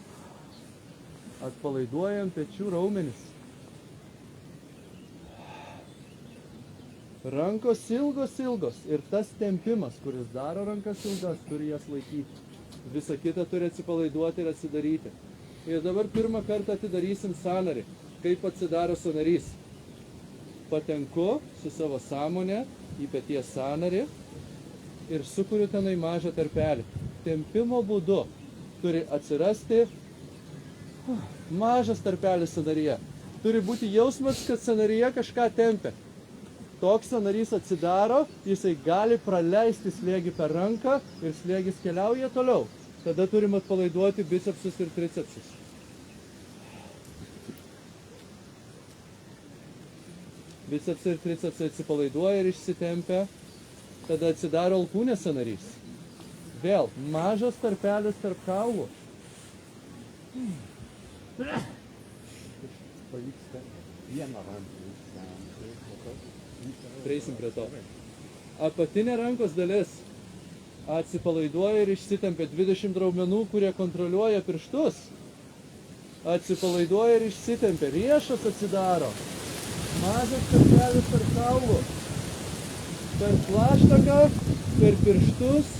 Speaker 1: atpalaiduojam pečių raumenis. Rankos ilgos ir tas tempimas, kuris daro rankas ilgas, turi jas laikyti. Visa kita turi atsipalaiduoti ir atsidaryti. Ir dabar pirmą kartą atidarysim sąnarį. Kaip atsidaro sąnarys? Patenku su savo sąmonė į peties sąnarį ir sukuriu tenai mažą tarpelį. Tempimo būdu turi atsirasti mažas tarpelis sąnaryje. Turi būti jausmas, kad sąnaryje kažką tempia. Toks sąnarys atsidaro, jisai gali praleisti slėgį per ranką ir slėgis keliauja toliau. Tada turim atpalaiduoti bicepsus ir tricepsus. Bicepsai ir tricepsai atsipalaiduoja ir išsitempia. Tada atsidaro alkūnės sąnarys. Vėl mažas tarpelis tarp kaulų.
Speaker 3: Pavyksta vieną ranką.
Speaker 1: Prieisim prie to. Apatinė rankos dalis atsipalaiduoja ir išsitempia 20 raumenų, kurie kontroliuoja pirštus. Atsipalaiduoja ir išsitempia. Riešas atsidaro. Mažas kartelis per kaulų. Per plaštaką, per pirštus,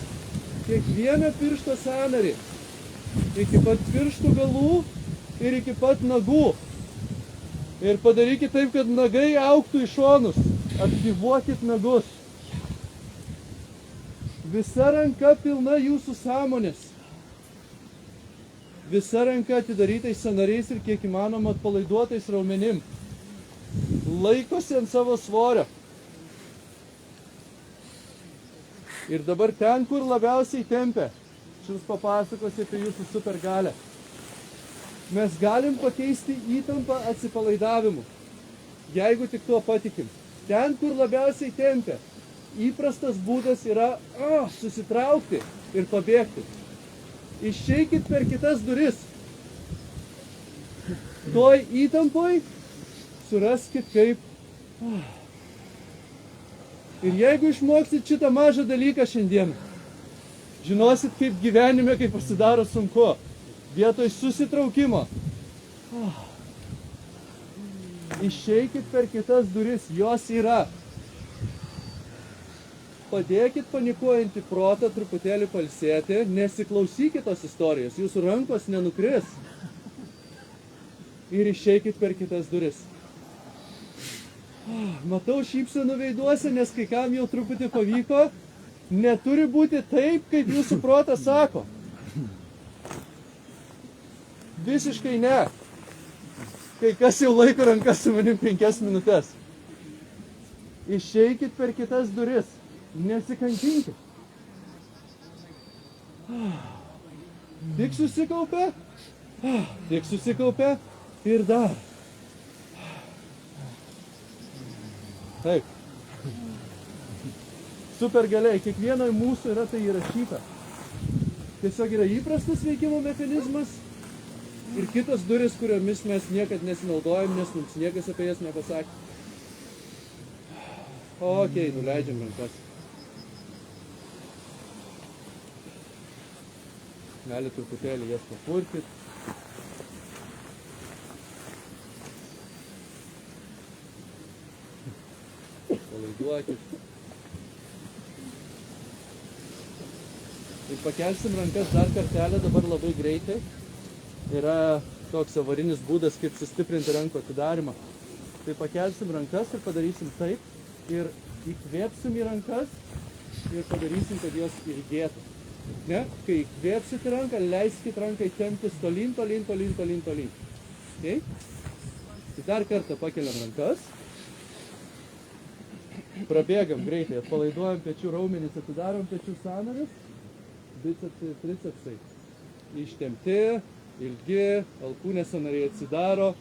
Speaker 1: kiekvieną piršto sąnarį. Iki pat pirštų galų ir iki pat nagų. Ir padarykit taip, kad nagai augtų į šonus. Aktyvuokit nagus. Visa ranka pilna jūsų sąmonės. Visa ranka atidarytais sąnariais ir kiek įmanoma atpalaiduotais raumenim. Laikosi ant savo svorio. Ir dabar ten, kur labiausiai tempia, aš jums papasakosiu apie jūsų supergalę. Mes galim pakeisti įtampą atsipalaidavimu, jeigu tik tuo patikim. Ten, kur labiausiai tempia, įprastas būdas yra susitraukti ir pabėgti. Išeikit per kitas duris. Toj įtampoj suraskit kaip. Ir jeigu išmoksit šitą mažą dalyką šiandien, žinosit, kaip gyvenime, kaip pasidaro sunku. Vietoj susitraukimo. Išeikit per kitas duris, jos yra. Padėkit panikuojantį protą truputėlį pailsėti, nesiklausykit tos istorijos, jūsų rankos nenukris. Ir išeikit per kitas duris. Matau šypsenų veiduose, nes kai kam jau truputį pavyko, neturi būti taip, kaip jūsų protas sako. Visiškai ne. Kai kas jau laiko rankas su manim 5 minutės. Išeikit per kitas duris. Nesikankinkit. Tik susikaupė. Tik susikaupė. Ir dar. Taip. Super galiai. Kiekvienoj mūsų yra tai įrašyta. Tiesiog yra įprastas veikimo mechanizmas. Ir kitos duris, kuriomis mes niekad nesinaudojam, nes mums niekas apie jas nepasakė. Okei, nuleidžiam rankas. Gali truputėlį jas papurkit. Palaiduokit. Ir pakelsim rankas dar kartelę, dabar labai greitai. Yra toks avarinis būdas, kaip sustiprinti rankų atidarimą. Tai pakelsim rankas ir padarysim taip. Ir įkvėpsim į rankas ir padarysim, kad jos ilgėtų. Ne? Kai įkvėpsit į ranką, leiskit rankai temptis tolyn, tolyn, tolyn, tolyn, tolyn. Okay? Tai dar kartą pakeliam rankas. Prabėgam greitai, atpalaiduojam pečių raumenis, atidarom pečių sąnarius. Bicepsai ir tricepsai. Ištempti, ilgi, alkūnės sąnariai atsidaro.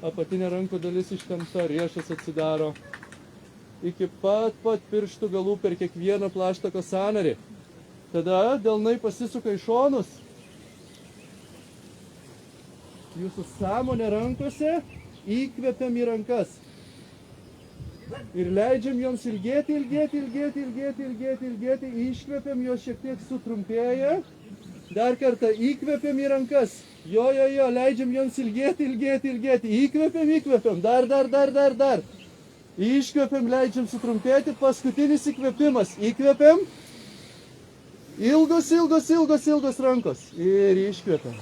Speaker 1: Apatinė rankų dalis ištempta, riešas atsidaro. Iki pat pirštų galų per kiekvieną plaštako sąnarį. Tada delnai pasisuka į šonus. Jūsų sąmonė rankose, įkvepiam į rankas. Ir leidžiam joms ilgėti, ilgėti, ilgėti, ilgėti, ilgėti, ilgėti. Iškvepiam, jos šiek tiek sutrumpėja. Dar kartą įkvepiam į rankas. Jo, leidžiam joms ilgėti, ilgėti, ilgėti. Įkvepiam, įkvepiam. Dar. Iškvepiam, leidžiam sutrumpėti. Paskutinis įkvepimas. Įkvepiam. Ilgos rankos. Ir iškvepiam.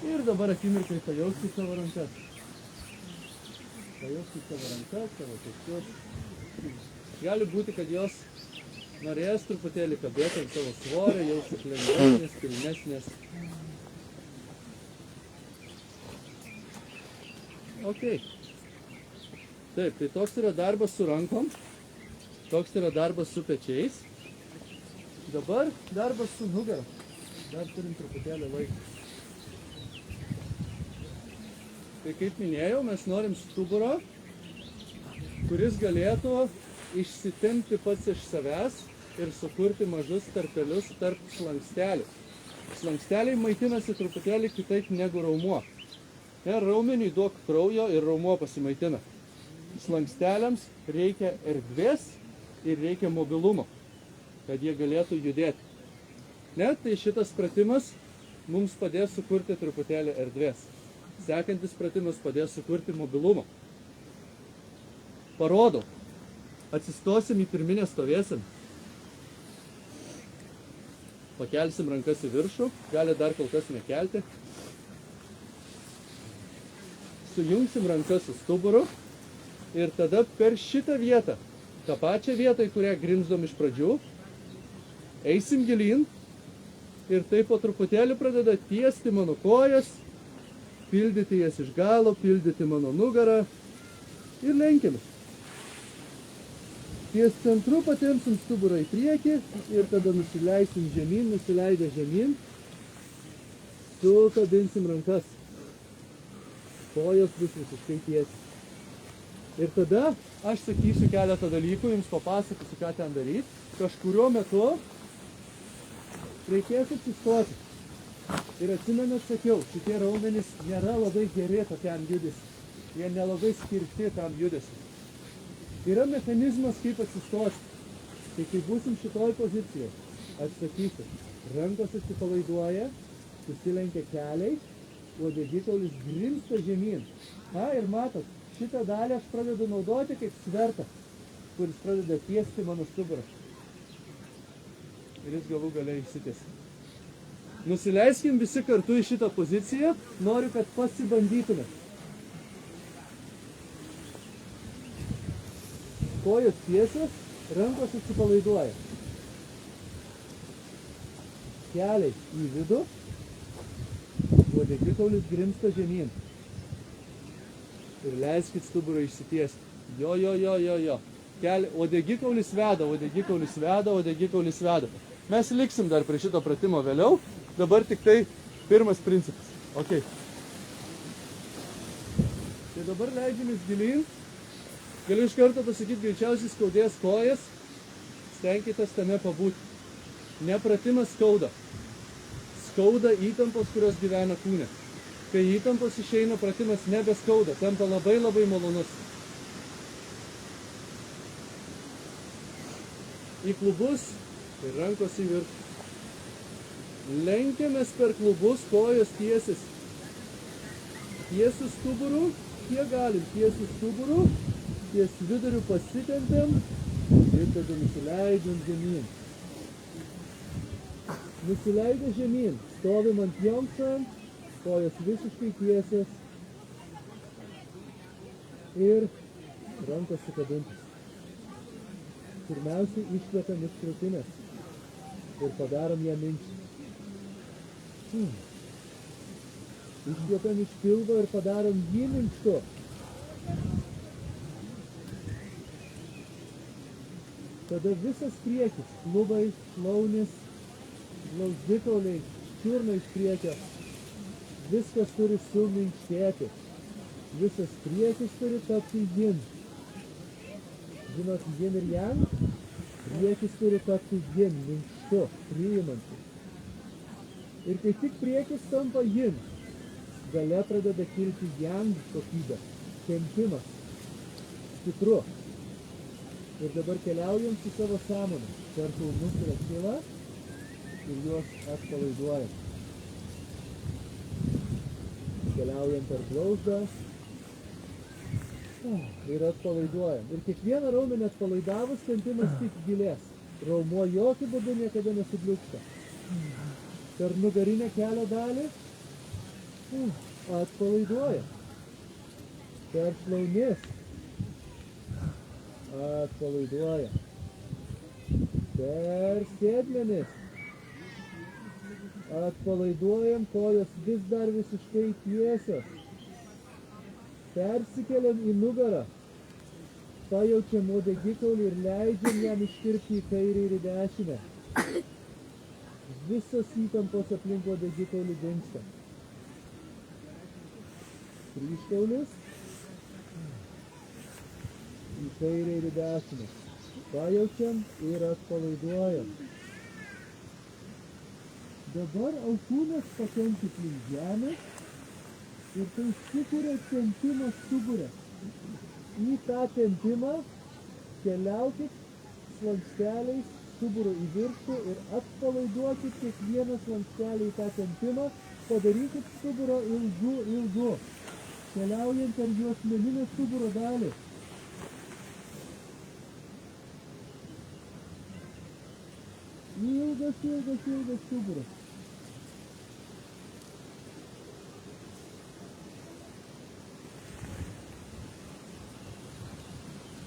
Speaker 1: Ir dabar akimirkai pajauskit savo rankas. Pajauskit savo rankas, savo pečius. Gali būti, kad jos norės truputėlį kabėti ant savo svorio, jausis lengvesnės, pilnesnės. Ok. Taip, tai toks yra darbas su rankom. Toks yra darbas su pečiais. Dabar darbas su nugara. Dar turim truputėlį laiko. Tai kaip minėjau, mes norim stuburo, kuris galėtų išsitempti pats iš savęs ir sukurti mažus tarpelius tarp slankstelių. Slanksteliai maitinasi truputėlį kitaip negu raumuo. Ne, raumeniui duok kraujo ir raumuo pasimaitina. Slanksteliams reikia erdvės ir reikia mobilumo, kad jie galėtų judėti. Ne, tai šitas pratimas mums padės sukurti truputėlį erdvės. Sekantis pratimas padės sukurti mobilumą. Parodau. Atsistosim į pirminę stovėsim. Pakelsim rankas į viršų, gali dar kol kas nekelti. Sujungsim rankas su stuburu ir tada per šitą vietą, tą pačią vietą, į kurią grimzdom iš pradžių, eisim gilyn ir taip po truputėlį pradeda tiesti mano kojas, pildyti jas iš galo, pildyti mano nugarą ir lenkimės. Ties centru patempsim stuburą į priekį ir tada nusileisim žemyn, nusileidę žemyn, sukabinsim rankas. Kojos bus visiškai tiesiai. Ir tada aš sakysiu keletą dalykų, jums papasakosiu, ką ten daryti. Kažkuriuo metu reikės atsistoti. Ir atsimenat, sakiau, šitie raumenys nėra labai geri tokiam judesiui. Jie nelabai skirti tam judesiui. Yra mechanizmas, kaip atsistoti. Tai kai būsim šitoj pozicijoje, atsakysiu. Rankos atsipalaiduoja, susilenkia keliai, uodegikaulis grimsta žemyn. Ir matot, šitą dalį aš pradedu naudoti kaip svertą, kuris pradeda tiesti mano stuburą. Ir jis galų galiai išsitiesia. Nusileiskim visi kartu į šitą poziciją. Noriu, kad pasibandytume. Kojos tiesios, rankos atsipalaiduoja. Keliai į vidų, uodegikaulis grimsta žemyn. Ir leiskit stuburą išsitiesti. Jo. Uodegikaulis veda, uodegikaulis veda, uodegikaulis veda. Mes liksim dar prie šito pratimo vėliau. Dabar tik tai pirmas principas. Ok. Tai dabar leidžiamės gilyn. Galiu iš karto pasakyti, greičiausiai skaudės kojas. Stenkitės tame pabūti. Nepratimas skauda. Skauda įtampos, kurios gyvena kūne. Kai įtampos išeina, pratimas nebeskauda. Tampa labai labai malonus. Į klubus ir rankos į viršų. Lenkiamės per klubus, kojos tiesis. Tiesiu stuburu, kiek galim, tiesiu stuburu. Ties viduriu pasitempiam ir tada nusileidžiam žemyn. Nusileidę žemyn, stovim ant jonkso, kojos visiškai tiesios ir rankos sukabintos. Pirmiausiai iškvepiam iš krūtinės ir padarom ją minkštą. Iškvepiam iš pilvo ir padarom jį minkštu. Tada visas priekis, klubai, šlaunis, blauzdikauliai, čiurna iš priekio, viskas turi suminkštėti. Visas priekis turi tapti yin. Žinot, yin ir yang? Priekis turi tapti yin, minkštu, priimančiu. Ir kai tik priekis tampa yin, gale pradeda kilti yang kokybė, tempimas, stipru. Ir dabar keliaujam su savo sąmonę per kulnus ir akilą ir juos atpalaiduojam. Keliaujam per blauzdą ir atpalaiduojam. Ir kiekvieną raumenį atpalaidavus tempimas tik gilės. Raumuo jokių būdų niekada nesubliūkšta. Per nugarinę kelio dalį atpalaiduojam. Per šlaunis atpalaiduoja. Per sėdmenis atpalaiduojam, kojos vis dar visiškai tiesios. Persikeliam į nugarą. Pajaučiam uodegikaulį ir leidžiam jam ištirpti į kairę ir į dešinę. Visos įtampos aplink uodegikaulį dingsta. Kryžkaulis. Į kairę ir į dešinę. Pajaučiam ir atpalaiduojam. Dabar alkūnės pakenkit link žemės
Speaker 6: Ir tai sukuria tempimą stuburę. Į tą tempimą keliaukit slanksteliais stuburo į viršų ir atpalaiduokit kiekvieną slankstelį į tą tempimą. Padarykit stuburo ilgu. Keliaujant per juosmeninę stuburo dalį. Ilgas stuburas.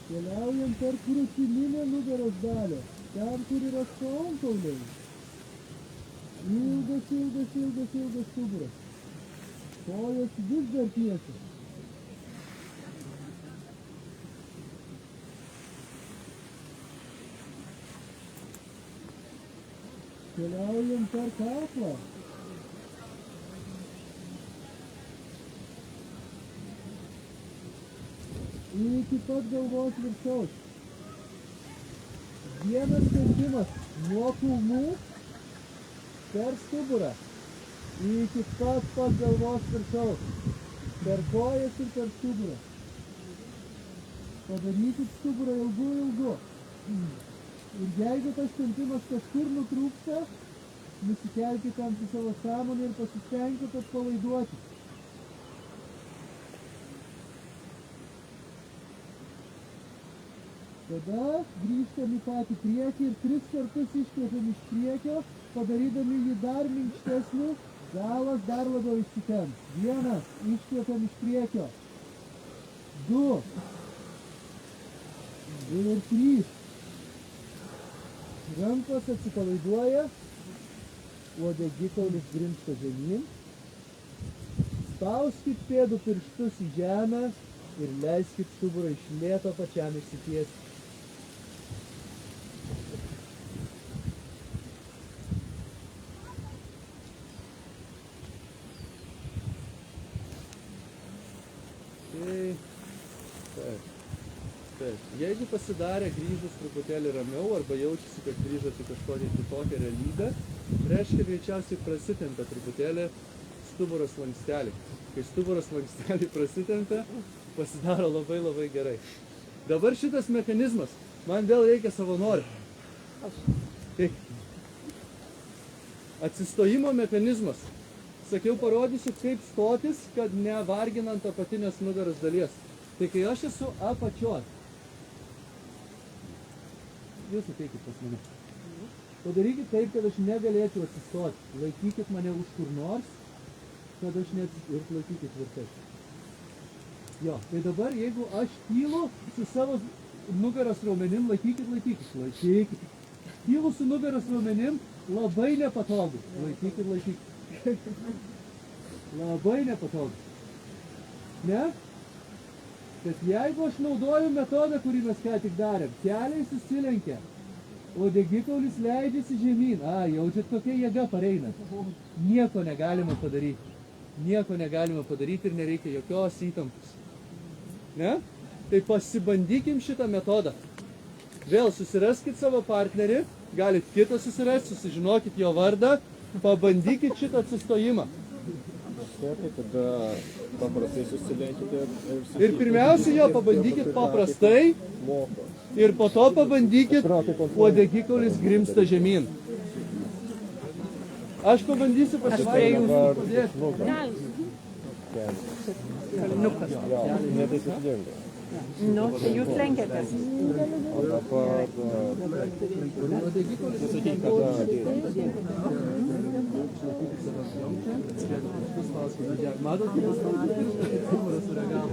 Speaker 6: Keliaujam per krūtininę nugaros dalį, ten, kur yra šonkauliai. Ilgas stuburas. Kojos vis dar tiesios. Keliaujam per kaklą. Iki pat galvos viršaus. Vienas tempimas nuo kulnų per stuburą. Iki pat galvos viršaus. Per kojas ir per stuburą. Padarykit stuburą ilgu. Ir jeigu tas tempimas kažkur nutrūksta, nusikelkite ant savo sąmonę ir pasistengkite atpalaiduoti. Tada grįžtam į patį priekį ir 3 kartus iškvepiam iš priekio, padarydami jį dar minkštesnį, galas dar labiau išsitemps. 1, iškvepiam iš priekio. 2 ir 3. Rankos atsipalaiduoja, uodegikaulis grimzta žemyn. Spauskit pėdų pirštus į žemę ir leiskit stuburą iš lėto pačiam išsitiesti. Taip. Jeigu pasidarė grįžus truputėlį ramiau arba jaučiasi, kad grįžote kažkokią kitokią realybę, reiškia greičiausiai prasitempia truputėlį stuburo slankstelį. Kai stuburo slankstelį prasitempia, pasidaro labai gerai. Dabar šitas mechanizmas, man vėl reikia savanorių. Atsistojimo mechanizmas. Sakiau, parodysiu, kaip stotis, kad nevarginant apatinės nugaros dalies. Tai kai aš esu apačios, jūs ateikit pas mane. Padarykit taip, kad aš negalėčiau atsistoti. Laikykit mane už kur nors, kad aš ir laikykit tvirtai. Jo, tai dabar jeigu aš kylu su savo nugaros raumenim, laikykit. Kylu su nugaros raumenim, labai nepatogu. Laikykit. Labai nepatogu. Ne? Bet jeigu aš naudoju metodą, kurį mes ką tik darėm, keliai susilenkia, uodegikaulis leidžiasi žemyn. Jaučiat, kokia jėga pareina. Nieko negalima padaryti ir nereikia jokios įtampos. Ne? Tai pasibandykim šitą metodą. Vėl susiraskit savo partnerį, galit kitą susirasti, susižinokit jo vardą, pabandykit šitą atsistojimą.
Speaker 3: Tada paprastai susilenkite
Speaker 1: ir pirmiausia jo pabandykit paprastai ir po to pabandykit uodegikaulis grimzta žemyn. Aš pabandysiu pasivaryti jūsų padėti.
Speaker 4: Nu, tai jūs lenkėtės.
Speaker 1: Matot, kaip jis sureagavo?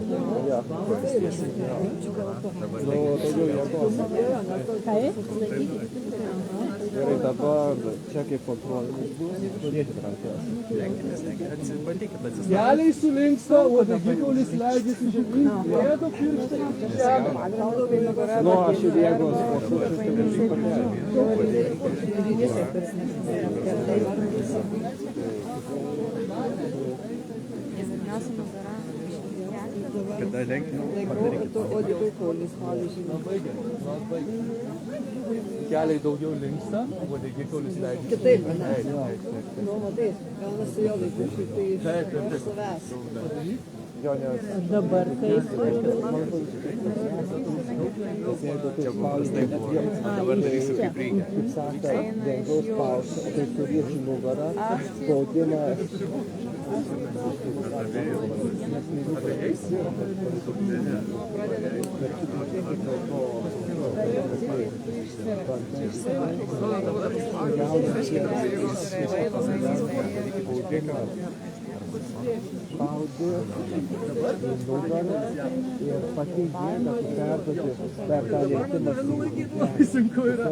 Speaker 3: Gerai, dabar čia kaip kontrolinis bus, turėkit rankas.
Speaker 1: Keliai sulinksta, uodegikaulis leidžiasi žemyn, pėdų pirštai į žemę.
Speaker 3: Aš ir jėgos
Speaker 5: Kada lenkti?
Speaker 6: Labai gerai, labai gerai. Keliai daugiau linksta, uodegikaulis leidžia.
Speaker 4: Kitaip, ne?
Speaker 6: Taip.
Speaker 4: Nu, matai, gaunasi jo laikučiai, tai iš savęs. Dabar kaip?
Speaker 3: Dabar darysiu kaip reikia. Kaip sako, dangaus pausą, tai turėtų nugarą, spaudimą. Spaudi nugarą ir pati jėga perduoti per tą lietimą.
Speaker 6: Sunku yra.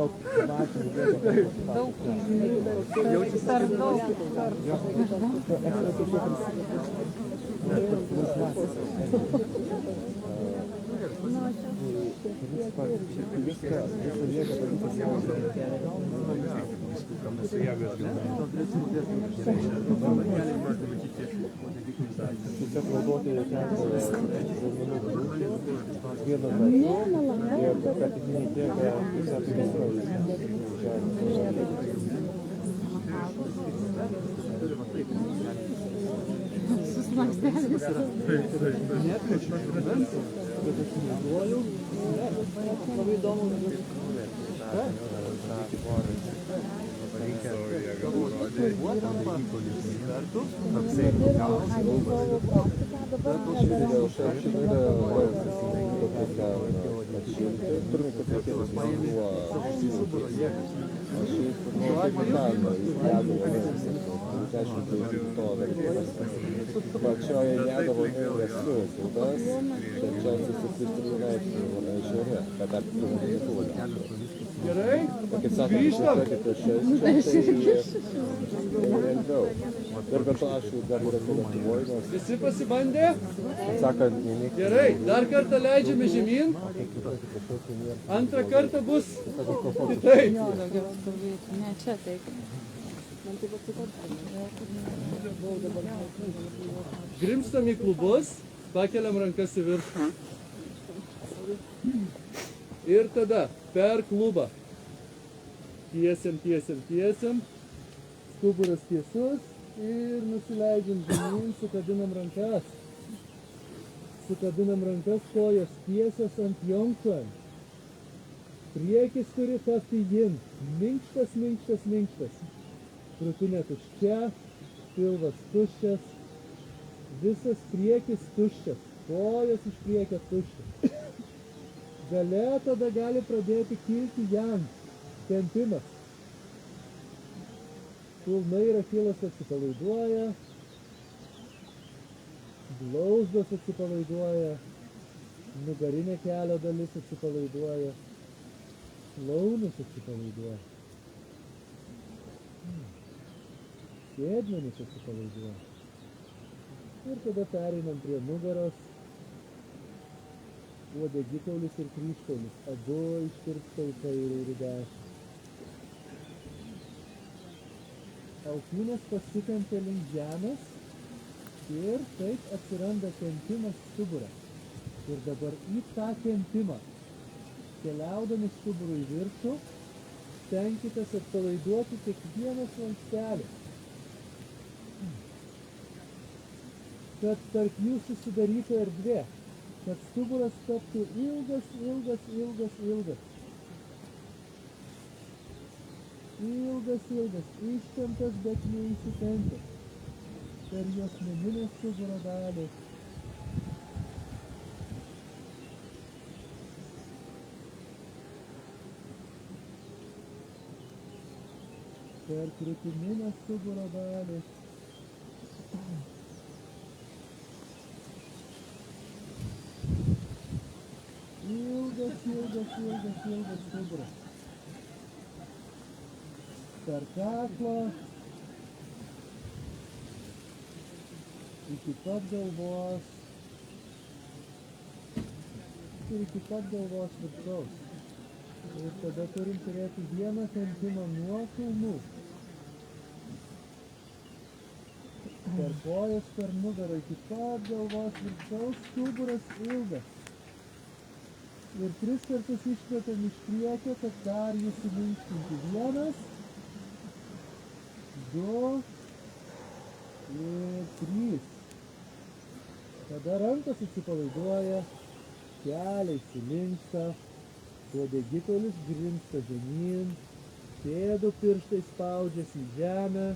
Speaker 3: Tiesiog naudoti keletą žmonių grupį, vienu metu ir perteklinį kiekį
Speaker 4: Labai įdomu.
Speaker 3: Pačioje nedavo nesu būdas, tačiau susipriminėti žiūrė, kad aptinkų.
Speaker 6: Gerai,
Speaker 3: Kaip sakant,
Speaker 6: grįžtam.
Speaker 3: tai lengviau. Ir be to aš dar yra Lietuvoje, nors,
Speaker 6: Visi pasibandė?
Speaker 3: sakant, nenik.
Speaker 6: Gerai, dar kartą leidžiame žemyn. Antrą kartą bus kitaip.
Speaker 4: Ne, čia taip.
Speaker 6: Grimstam į klubus, pakeliam rankas į viršų. Ir tada per klubą. Tiesiam, tiesiam, tiesiam. Stuburas tiesus ir nusileidžiam žemyn, sukabinam rankas. Sukabinam rankas, kojas tiesios ant jonko. Priekis turi tapti jin. Minkštas, minkštas, minkštas. Krūtinė tuščia, pilvas tuščias. Visas priekis tuščias. Kojas iš priekio tuščias. Gale tada gali pradėti kilti jam. Tempimas. Kulnai ir achilas atsipalaiduoja. Blauzdos atsipalaiduoja. Nugarinė kelio dalis atsipalaiduoja. Šlaunis atsipalaiduoja. Sėdmenis atsipalaiduoja. Ir tada pereinam prie nugaros. Uodegikaulis ir kryžkaulis. Abu ištirpsta į kairę ir į dešinę. Alkūnės pasitempia link žemės ir taip atsiranda tempimas stuburą. Ir dabar į tą tempimą, keliaudami stuburų į viršų, stenkitės atpalaiduoti kiekvieną slankstelį, kad tarp jų susidarytų erdvė, kad stuburas taptų ilgas, ilgas, ilgas, ilgas. Ilgas, ilgas, ištemptas, bet neįsitempęs. Per juosmeninę stuburo dalį. Per krūtininę stuburo dalį. Ilgas, ilgas, ilgas, ilgas stuburas. Per kaklą. Iki pat galvos. Ir iki pat galvos viršaus. Ir tada turim turėti vieną tempimą nuo kulnų. Per kojos per nugarą iki pat galvos viršaus, stuburas ilgas. Ir 3 kartus iškvepiam iš priekio, kad dar jį suminkštinti. 1, 2 ir 3. Tada rankos atsipalaiduoja, keliai sulinksta, uodegikaulis grimsta žemyn, pėdų pirštai spaudžiasi į žemę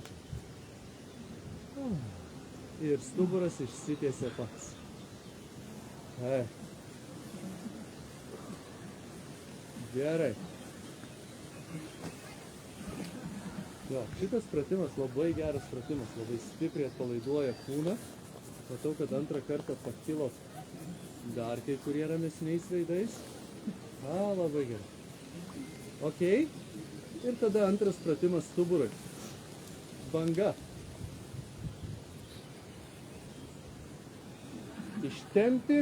Speaker 6: ir stuburas išsitiesia pats. Gerai. Jo, šitas pratimas labai geras pratimas, labai stipriai atpalaiduoja kūną. Matau, kad antrą kartą pakilo dar kai kurie ramesniais veidais. Labai gerai. Ok. Ir tada antras pratimas stuburui. Banga. Ištempti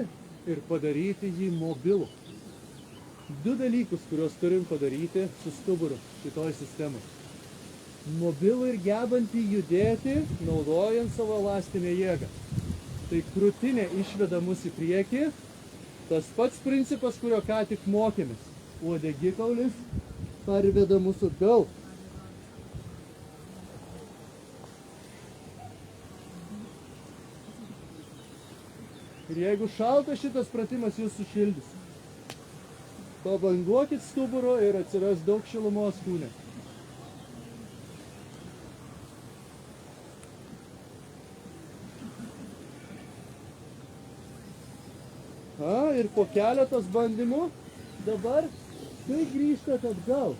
Speaker 6: ir padaryti jį mobilų. 2 dalykus, kuriuos turim padaryti su stuburu šitoj sistemai. Mobilų ir gebantį judėti, naudojant savo elastinę jėgą. Tai krūtinė išveda mus į priekį. Tas pats principas, kurio ką tik mokėmės. Uodegikaulis parveda mūsų atgal. Ir jeigu šaltas šitas pratimas, jūs sušildys. Pabanguokit stuburo ir atsiras daug šilumos kūne. Ir po keletos bandymų dabar kai grįžtat atgal.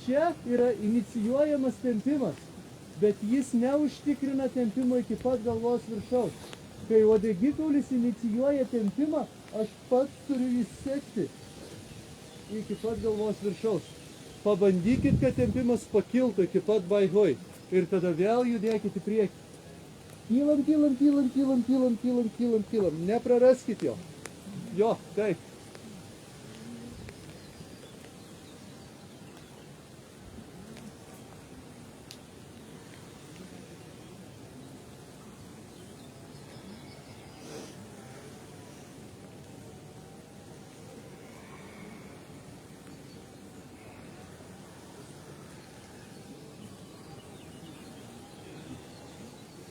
Speaker 6: Čia yra inicijuojamas tempimas, bet jis neužtikrina tempimo iki pat galvos viršaus. Kai uodegikaulis inicijuoja tempimą, aš pats turiu jį sekti iki pat galvos viršaus. Pabandykit, kad tempimas pakiltų iki pat baihoj ir tada vėl judėkit į priekį. Kylam, kylam, kylam, kylam, kylam, kylam, kylam, kylam. Nepraraskit jo. Jo, taip.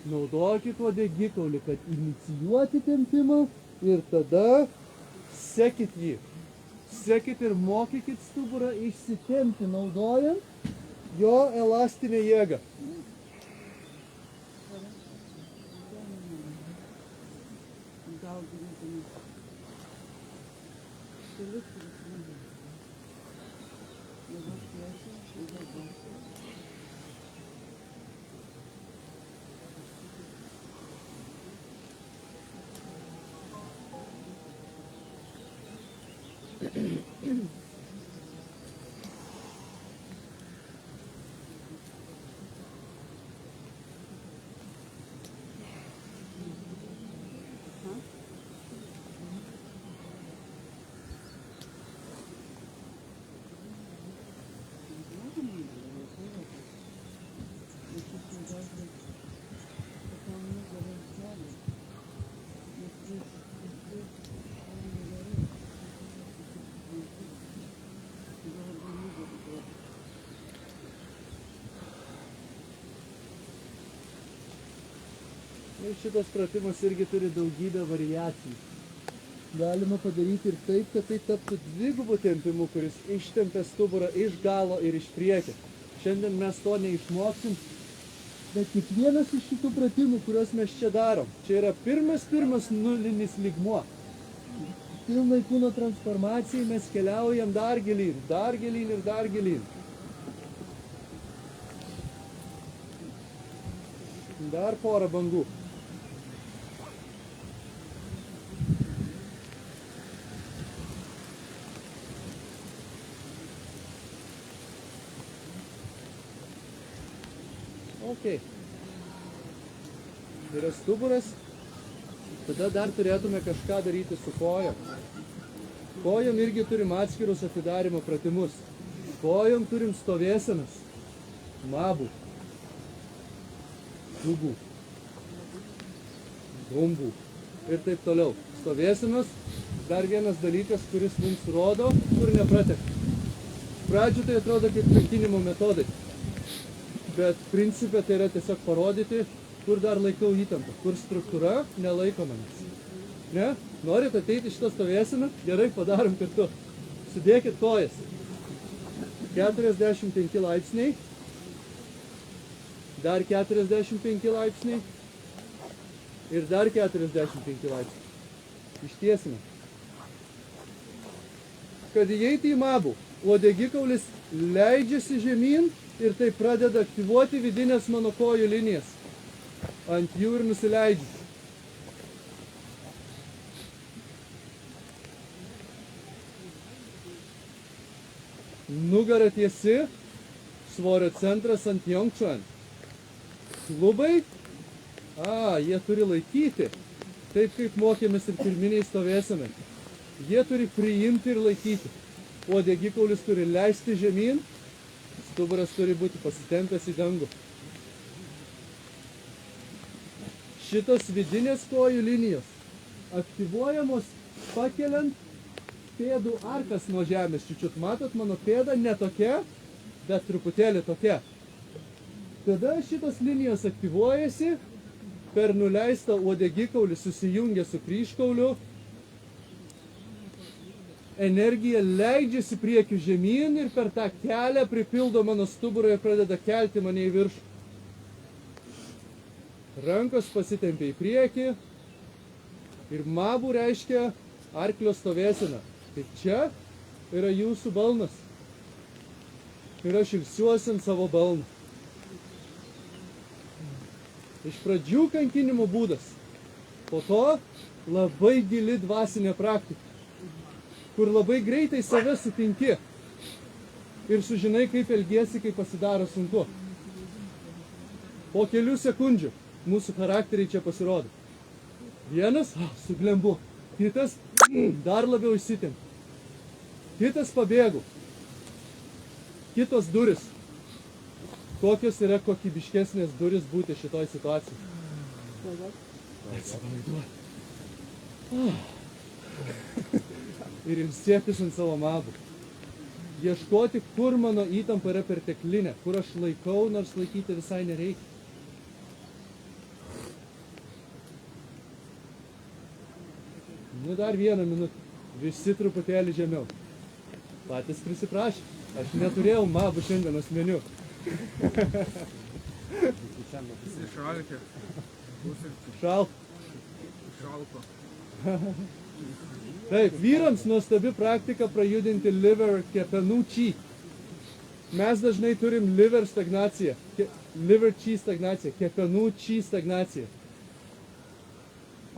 Speaker 6: Naudokit uodegikaulį, kad inicijuoti tempimą ir tada sekit jį. Sekit ir mokykit stuburą išsitempti, naudojant jo elastinę jėgą. Ir šitas pratimas irgi turi daugybę variacijų. Galima padaryti ir taip, kad tai taptų dvigubų tempimu, kuris ištempia stuburą iš galo ir iš priekio. Šiandien mes to neišmoksim, bet kiekvienas iš šitų pratimų, kuriuos mes čia darom, čia yra pirmas nulinis lygmuo. Pilnai kūno transformacijai mes keliaujam dar gilyn ir dar gilyn. Dar porą bangų. Okay. Yra stuburas, tada dar turėtume kažką daryti su kojom. Kojom irgi turim atskirus atidarimo pratimus. Kojom turim stovėsenas, mabų, dugų.
Speaker 1: gumbų ir taip toliau. Stovėsenos, dar vienas dalykas, kuris mums rodo, kur neprateka. Pradžių tai atrodo kaip kankinimo metodai, bet principė tai yra tiesiog parodyti, kur dar laikau įtampą, kur struktūra nelaiko manęs. Ne? Norit ateiti šitą stovėseną? Gerai, padarom kartu. Sudėkit kojas. 45 laipsniai. Dar 45 laipsniai. Ir dar 45 laipsniai. Ištiesime. Kad įeiti į mabų, uodegikaulis leidžiasi žemyn ir tai pradeda aktyvuoti vidinės mano kojų linijas. Ant jų ir nusileidžiu. Nugara tiesi, svorio centras ant Jongčuan. Klubai, jie turi laikyti, taip kaip mokėmės ir pirminiai stovėsenai. Jie turi priimti ir laikyti. Uodegikaulis turi leisti žemyn, stuburas turi būti pasitempęs į dangų. Šitos vidinės kojų linijos aktyvuojamos pakeliant pėdų arkas nuo žemės. Čiučiut, matot, mano pėda ne tokia, bet truputėlį tokia. Tada šitos linijos aktyvuojasi, per nuleistą uodegikaulį susijungia su kryžkauliu, energija leidžiasi priekiu žemyn ir per tą kelią pripildo mano stuburą ir pradeda kelti mane į viršų. Rankos pasitempia į priekį ir mabų reiškia arklio stovėseną. Tai čia yra jūsų balnas. Ir aš ilsiuosi ant savo balną. Iš pradžių kankinimo būdas, po to labai gili dvasinė praktika, kur labai greitai save sutinki ir sužinai, kaip elgiesi, kai pasidaro sunku. Po kelių sekundžių mūsų charakteriai čia pasirodo. Vienas suglembu, kitas dar labiau įsitempia, kitas pabėgo, kitos duris. Kokios yra kokybiškesnės duris būti šitoj situacijai? Atsipalaiduoti. Ir ilsėtis ant savo mabų. Ieškoti, kur mano įtampa yra perteklinė, kur aš laikau, nors laikyti visai nereikia. Nu dar vieną minutę. Visi truputėlį žemiau. Patys prisiprašė. Aš neturėjau mabų šiandienos meniu.
Speaker 3: Šalkė.
Speaker 1: Šalko. Taip, vyrams nuostabi praktika prajudinti liver kepenų chi. Mes dažnai turim liver stagnaciją, liver chi stagnaciją, kepenų chi stagnaciją.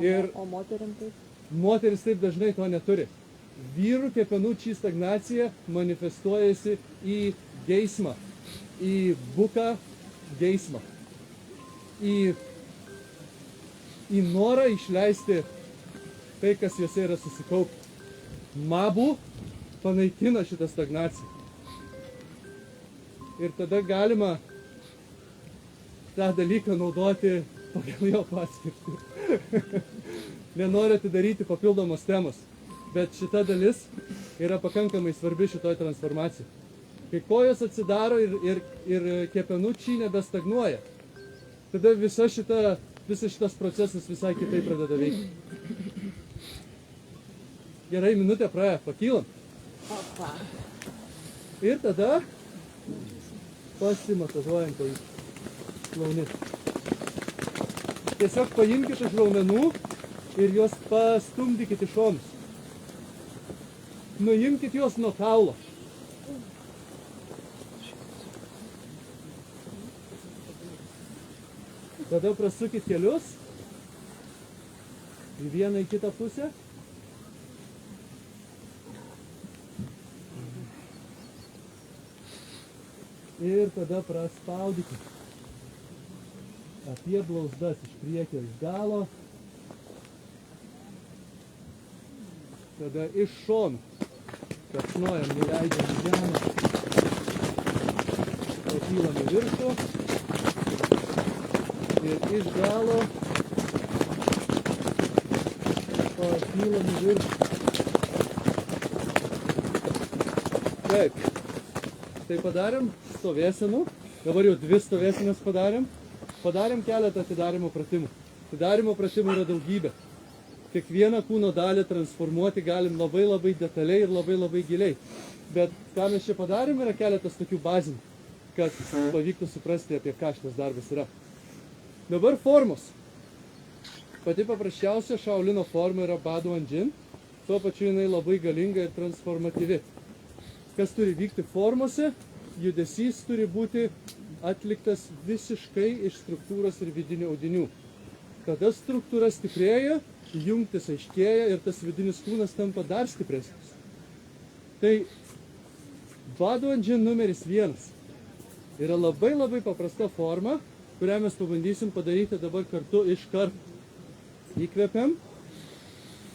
Speaker 1: Ir
Speaker 4: O moterim taip?
Speaker 1: moteris taip dažnai to neturi. Vyrų kepenų chi stagnacija manifestuojasi į geismą, į buką geismą, į norą išleisti tai, kas juose yra susikaupę. Mabų panaikina šitą stagnaciją. Ir tada galima tą dalyką naudoti pagal jo paskirtį. Nenoriu atidaryti papildomos temos, bet šita dalis yra pakankamai svarbi šitoj transformacijai. Kai kojos atsidaro ir kepenų chi nebestagnuoja, tada visas šitas procesas visai kitaip pradeda veikti. Gerai, minutė praėjo, pakylam. Ir tada pasimasažuojam tai šlaunis. Tiesiog paimkite iš raumenų ir juos pastumdykite į šonus. Nuimkite juos nuo kaulo. Tada prasukit kelius į vieną į kitą pusę. Ir tada praspaudykit apie blauzdas iš priekio, iš galo. Tada iš šonų. Kapsnuojam, nuleidžiam į žemę. Pakylam į viršų. Ir iš galo
Speaker 6: pakylam į viršų.
Speaker 1: Taip. Tai padarėm stovėsenų. Dabar jau 2 stovėsenas padarėm. Padarėm keletą atidarymo pratimų. Atidarymo pratimų yra daugybė. Kiekvieną kūno dalį transformuoti galim labai detaliai ir labai giliai. Bet ką mes čia padarėm, yra keletas tokių bazinių, kad pavyktų suprasti, apie ką šitas darbas yra. Dabar formos. Pati paprasčiausia Šaolino forma yra Baduan Jin. Tuo pačiu jinai labai galinga ir transformatyvi. Kas turi vykti formose? Judesys turi būti atliktas visiškai iš struktūros ir vidinių audinių. Tada struktūra stiprėja, jungtis aiškėja ir tas vidinis kūnas tampa dar stipresnis. Tai Baduan Jin numeris 1 yra labai paprasta forma, kurią mes pabandysim padaryti dabar kartu iš karto. Įkvepiam,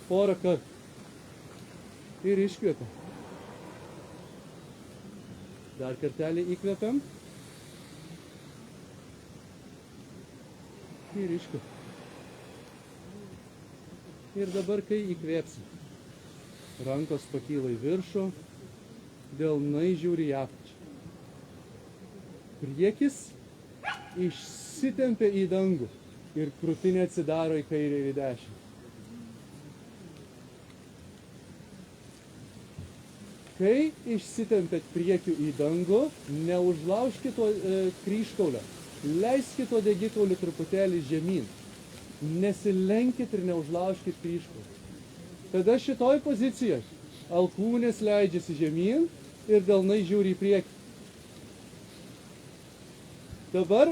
Speaker 1: porą kartų ir iškvepiam. Dar kartelį įkvepiam ir iškvepiam. Ir dabar, kai įkvėpsim, rankos pakyla į viršų, delnai žiūri į apačią. Priekis išsitempia į dangų ir krūtinė atsidaro į kairę ir į dešinę. Kai išsitempėt priekiu į dangų, neužlaužkit to kryžkaulio, leiskit to degikaulį truputėlį žemyn. Nesilenkit ir neužlaužkit kryžkaulio. Tada šitoj pozicijoje alkūnės leidžiasi žemyn ir delnai žiūri į priekį. Dabar,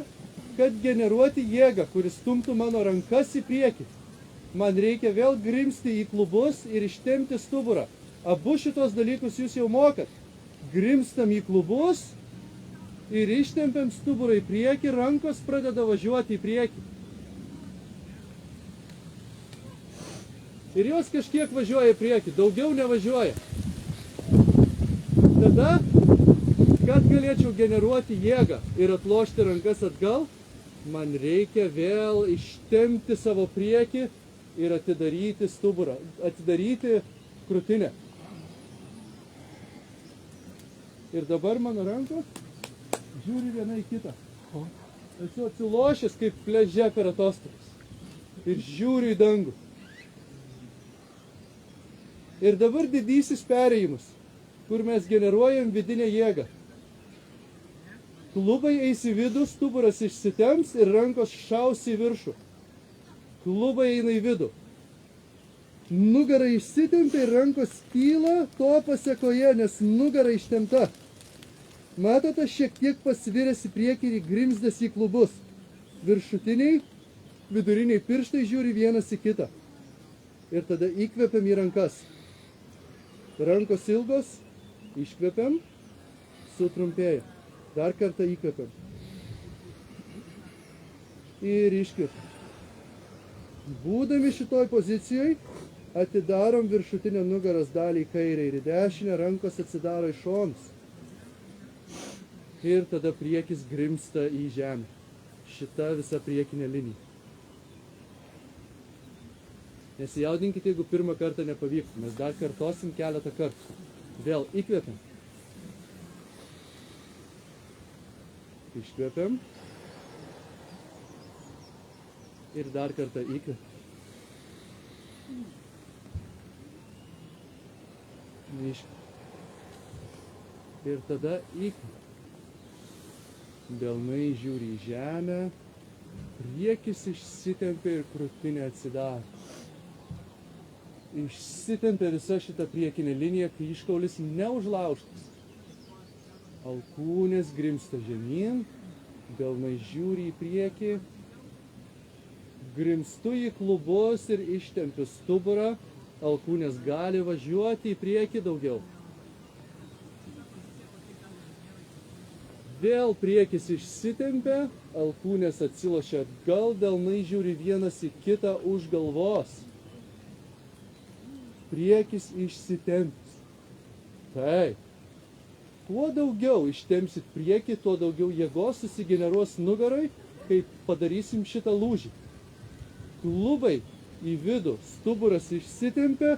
Speaker 1: kad generuoti jėgą, kuris stumtų mano rankas į priekį, man reikia vėl grimzti į klubus ir ištempti stuburą. Abu šitos dalykus jūs jau mokat. Grimstam į klubus ir ištempiam stuburą į priekį, rankos pradeda važiuoti į priekį. Ir jos kažkiek važiuoja į priekį, daugiau nevažiuoja. Tada, kad galėčiau generuoti jėgą ir atlošti rankas atgal, man reikia vėl ištempti savo priekį ir atidaryti stuburą, atidaryti krūtinę. Ir dabar mano rankos žiūri viena į kitą. Esu atsilošęs kaip pliaže per atostogas. Ir žiūriu į dangų. Ir dabar didysis perėjimas, kur mes generuojam vidinę jėgą. Klubai eis į vidų, stuburas išsitemps ir rankos šaus į viršų. Klubai eina į vidų. Nugara išsitempia ir rankos kyla to pasekoje, nes nugara ištempta. Matote, šiek tiek pasviręs į priekį ir grimzdęs į klubus. Viršutiniai, viduriniai pirštai žiūri vienas į kitą. Ir tada įkvepiam į rankas. Rankos ilgos, iškvepiam, sutrumpėja. Dar kartą įkvepiam. Ir iškvepiam. Būdami šitoj pozicijoje, atidarom viršutinę nugaros dalį į kairę ir į dešinę, rankos atsidaro į šonus. Ir tada priekis grimsta į žemę. Šita visa priekinė linija. Nesijaudinkite, jeigu pirmą kartą nepavyktų. Mes dar kartosim keletą kartų. Vėl įkvepiam. Iškvepiam. Ir dar kartą įkvepiam. Ir tada įkvepiam. Delnai žiūri į žemę, priekis išsitempia ir krūtinė atsidaro. Išsitempia visa šita priekinė linija, kai iškaulis neužlaužtas. Alkūnės grimsta žemyn, delnai žiūri į priekį, grimstu į klubus ir ištempiu stuburą, alkūnės gali važiuoti į priekį daugiau. Vėl priekis išsitempia, alkūnės atsilošia atgal, delnai žiūri vienas į kitą už galvos. Priekis išsitempis. Taip. Kuo daugiau ištempsit priekį, tuo daugiau jėgos susigeneruos nugarai, kai padarysim šitą lūžį. Klubai
Speaker 6: į vidų, stuburas išsitempia,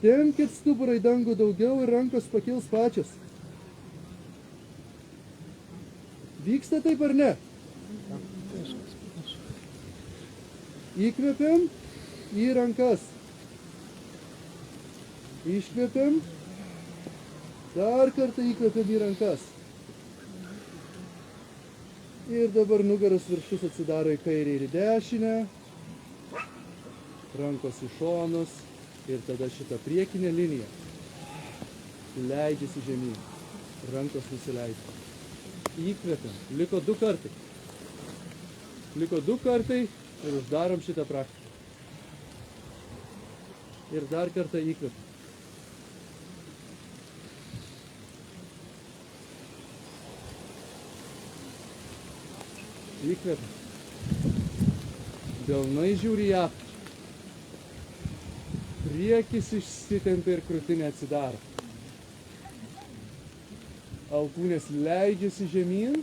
Speaker 6: tempkit stuburą į dangų daugiau ir rankos pakils pačios. Vyksta taip ar ne? Įkvepiam į rankas. Iškvepiam. Dar kartą įkvepiam į rankas. Ir dabar nugaros viršus atsidaro į kairę ir į dešinę. Rankos į šonus. Ir tada šitą priekinę liniją leidžiasi žemyn. Rankos nusileidžia. Įkvepiam. Liko 2 kartai. Liko 2 kartai ir uždarom šitą praktiką. Ir dar kartą įkvepiam. Įkvepiam. Delnai žiūri į apačią. Priekis išsitempia ir krūtinė atsidaro. Alkūnės leidžiasi žemyn.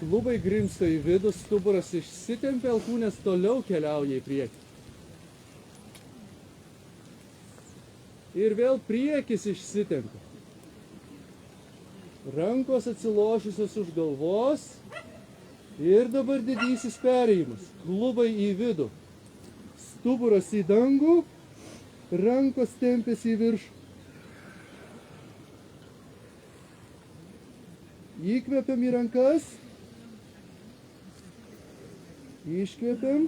Speaker 6: Klubai grimsta į vidų, stuburas išsitempia, alkūnės toliau keliauja į priekį. Ir vėl priekis išsitempia. Rankos atsilošusios už galvos. Ir dabar didysis perėjimas. Klubai į vidų. Stuburas į dangų. Rankos tempiasi į viršų. Įkvepiam į rankas. Iškvepiam.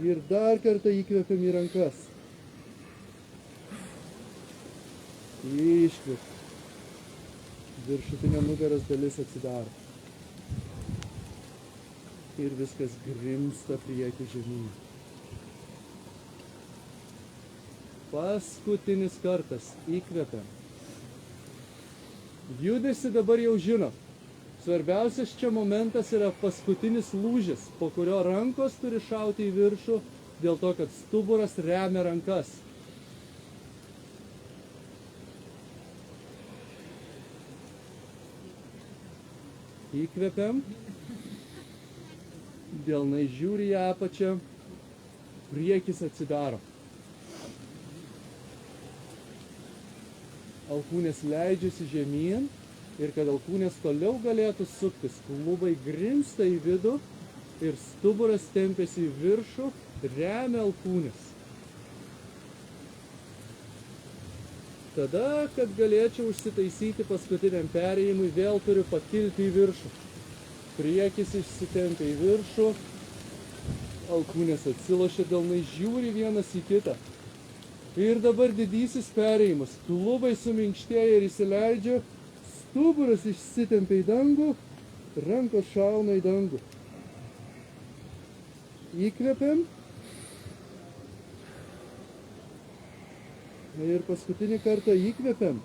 Speaker 6: Ir dar kartą įkvepiam į rankas. Iškvepiam. Viršutinė nugaros dalis atsidaro. Ir viskas grimsta prieki žemyn. Paskutinis kartas. Įkvepiam. Judesi dabar jau žinom. Svarbiausias čia momentas yra paskutinis lūžis, po kurio rankos turi šauti į viršų, dėl to, kad stuburas remia rankas. Įkvepiam. Delnai žiūri į apačią. Priekis atsidaro. Alkūnės leidžiasi žemyn ir kad alkūnės toliau galėtų suktis, klubai grimsta į vidų ir stuburas tempiasi į viršų, remia alkūnės. Tada, kad galėčiau užsitaisyti paskutiniam perėjimui, vėl turiu pakilti į viršų. Priekis išsitempia į viršų, alkūnės atsilošia, delnai žiūri vienas į kitą. Ir dabar didysis perėjimas. Klubai suminkštėja ir įsileidžia, stuburas išsitempia į dangų, rankos šauna į dangų. Įkvepiam. Ir paskutinį kartą įkvepiam.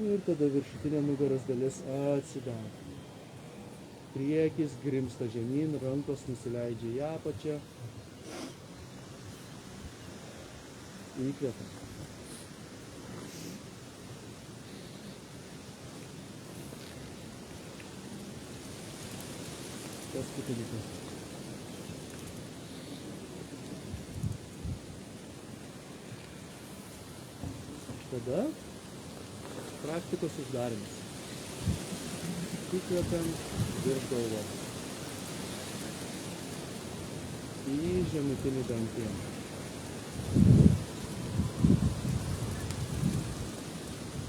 Speaker 6: Ir tada viršutinė nugaros dalis atsidaro. Priekis grimsta žemyn, rankos nusileidžia į apačią. Įkvepiam. Paskutinį kartą. Tada praktikos uždarimas. Įkvepiam virš galvos. Į žemutinį dantieną.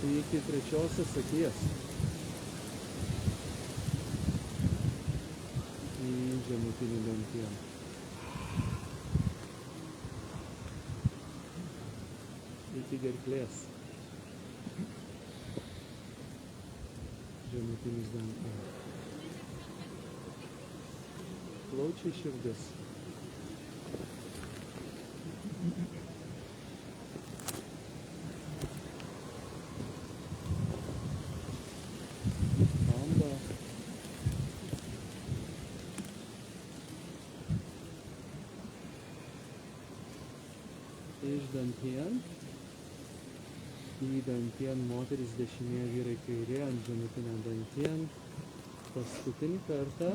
Speaker 6: Iki trečiosios akies. Į žemutinį dantieną. Iki gerklės. Žemutinis dantienas. Plaučiai širdis. Iš dantien, į dantien moteris dešinė, vyrai kairė, ant žemutinio dantien. Paskutinį kartą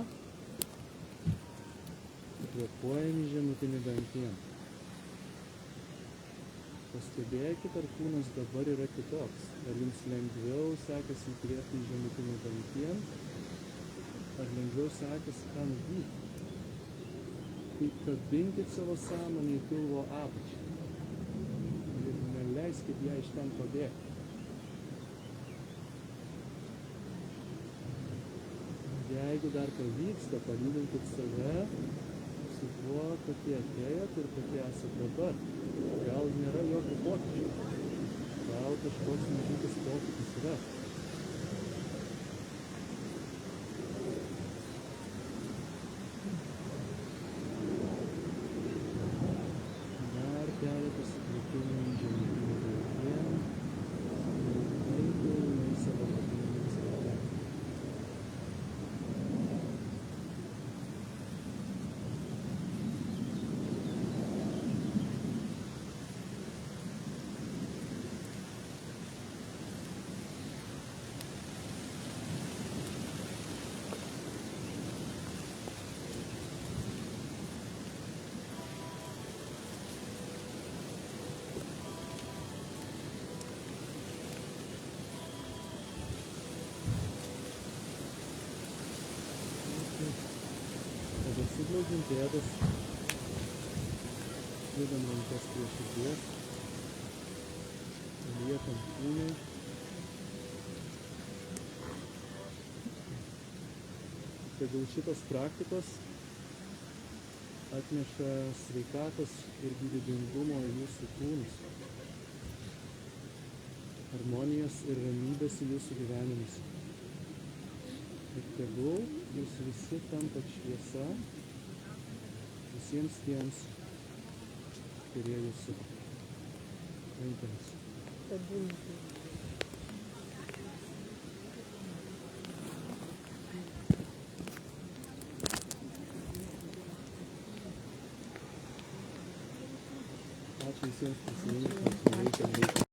Speaker 6: Kvėpuojame žemutinį dantiem. Pastebėkit, ar kūnas dabar yra kitoks. Ar jums lengviau sekasi įkvėpti žemutinį dantiem, ar lengviau sekasi ką nuvyti. Tai kabinkit savo sąmonę į pilvo apačią ir neleiskit ją iš ten pabėgti. Jeigu dar pavyksta, palyginkit save su tuo, kokie atėjot ir kokie esate dabar. Gal nėra jokio pokyčio. Gal kažkoks mažytis pokytis yra. Dar keletas įkvėpimų į žemutinį dantiem. Eikime į savo pagrindinės vietas. Tada suglaudžiam pėdas, sudedam rankas prie širdies, liekam kūnui. Tegul šitos praktikos atneša sveikatos ir gyvybingumo į jūsų kūnus, harmonijos ir ramybės į jūsų gyvenimus. Ir tegul jūs visi tampat šviesa visiems tiems, kurie jūs supa. Rankomis. Ačiū visiems prisijungusiems.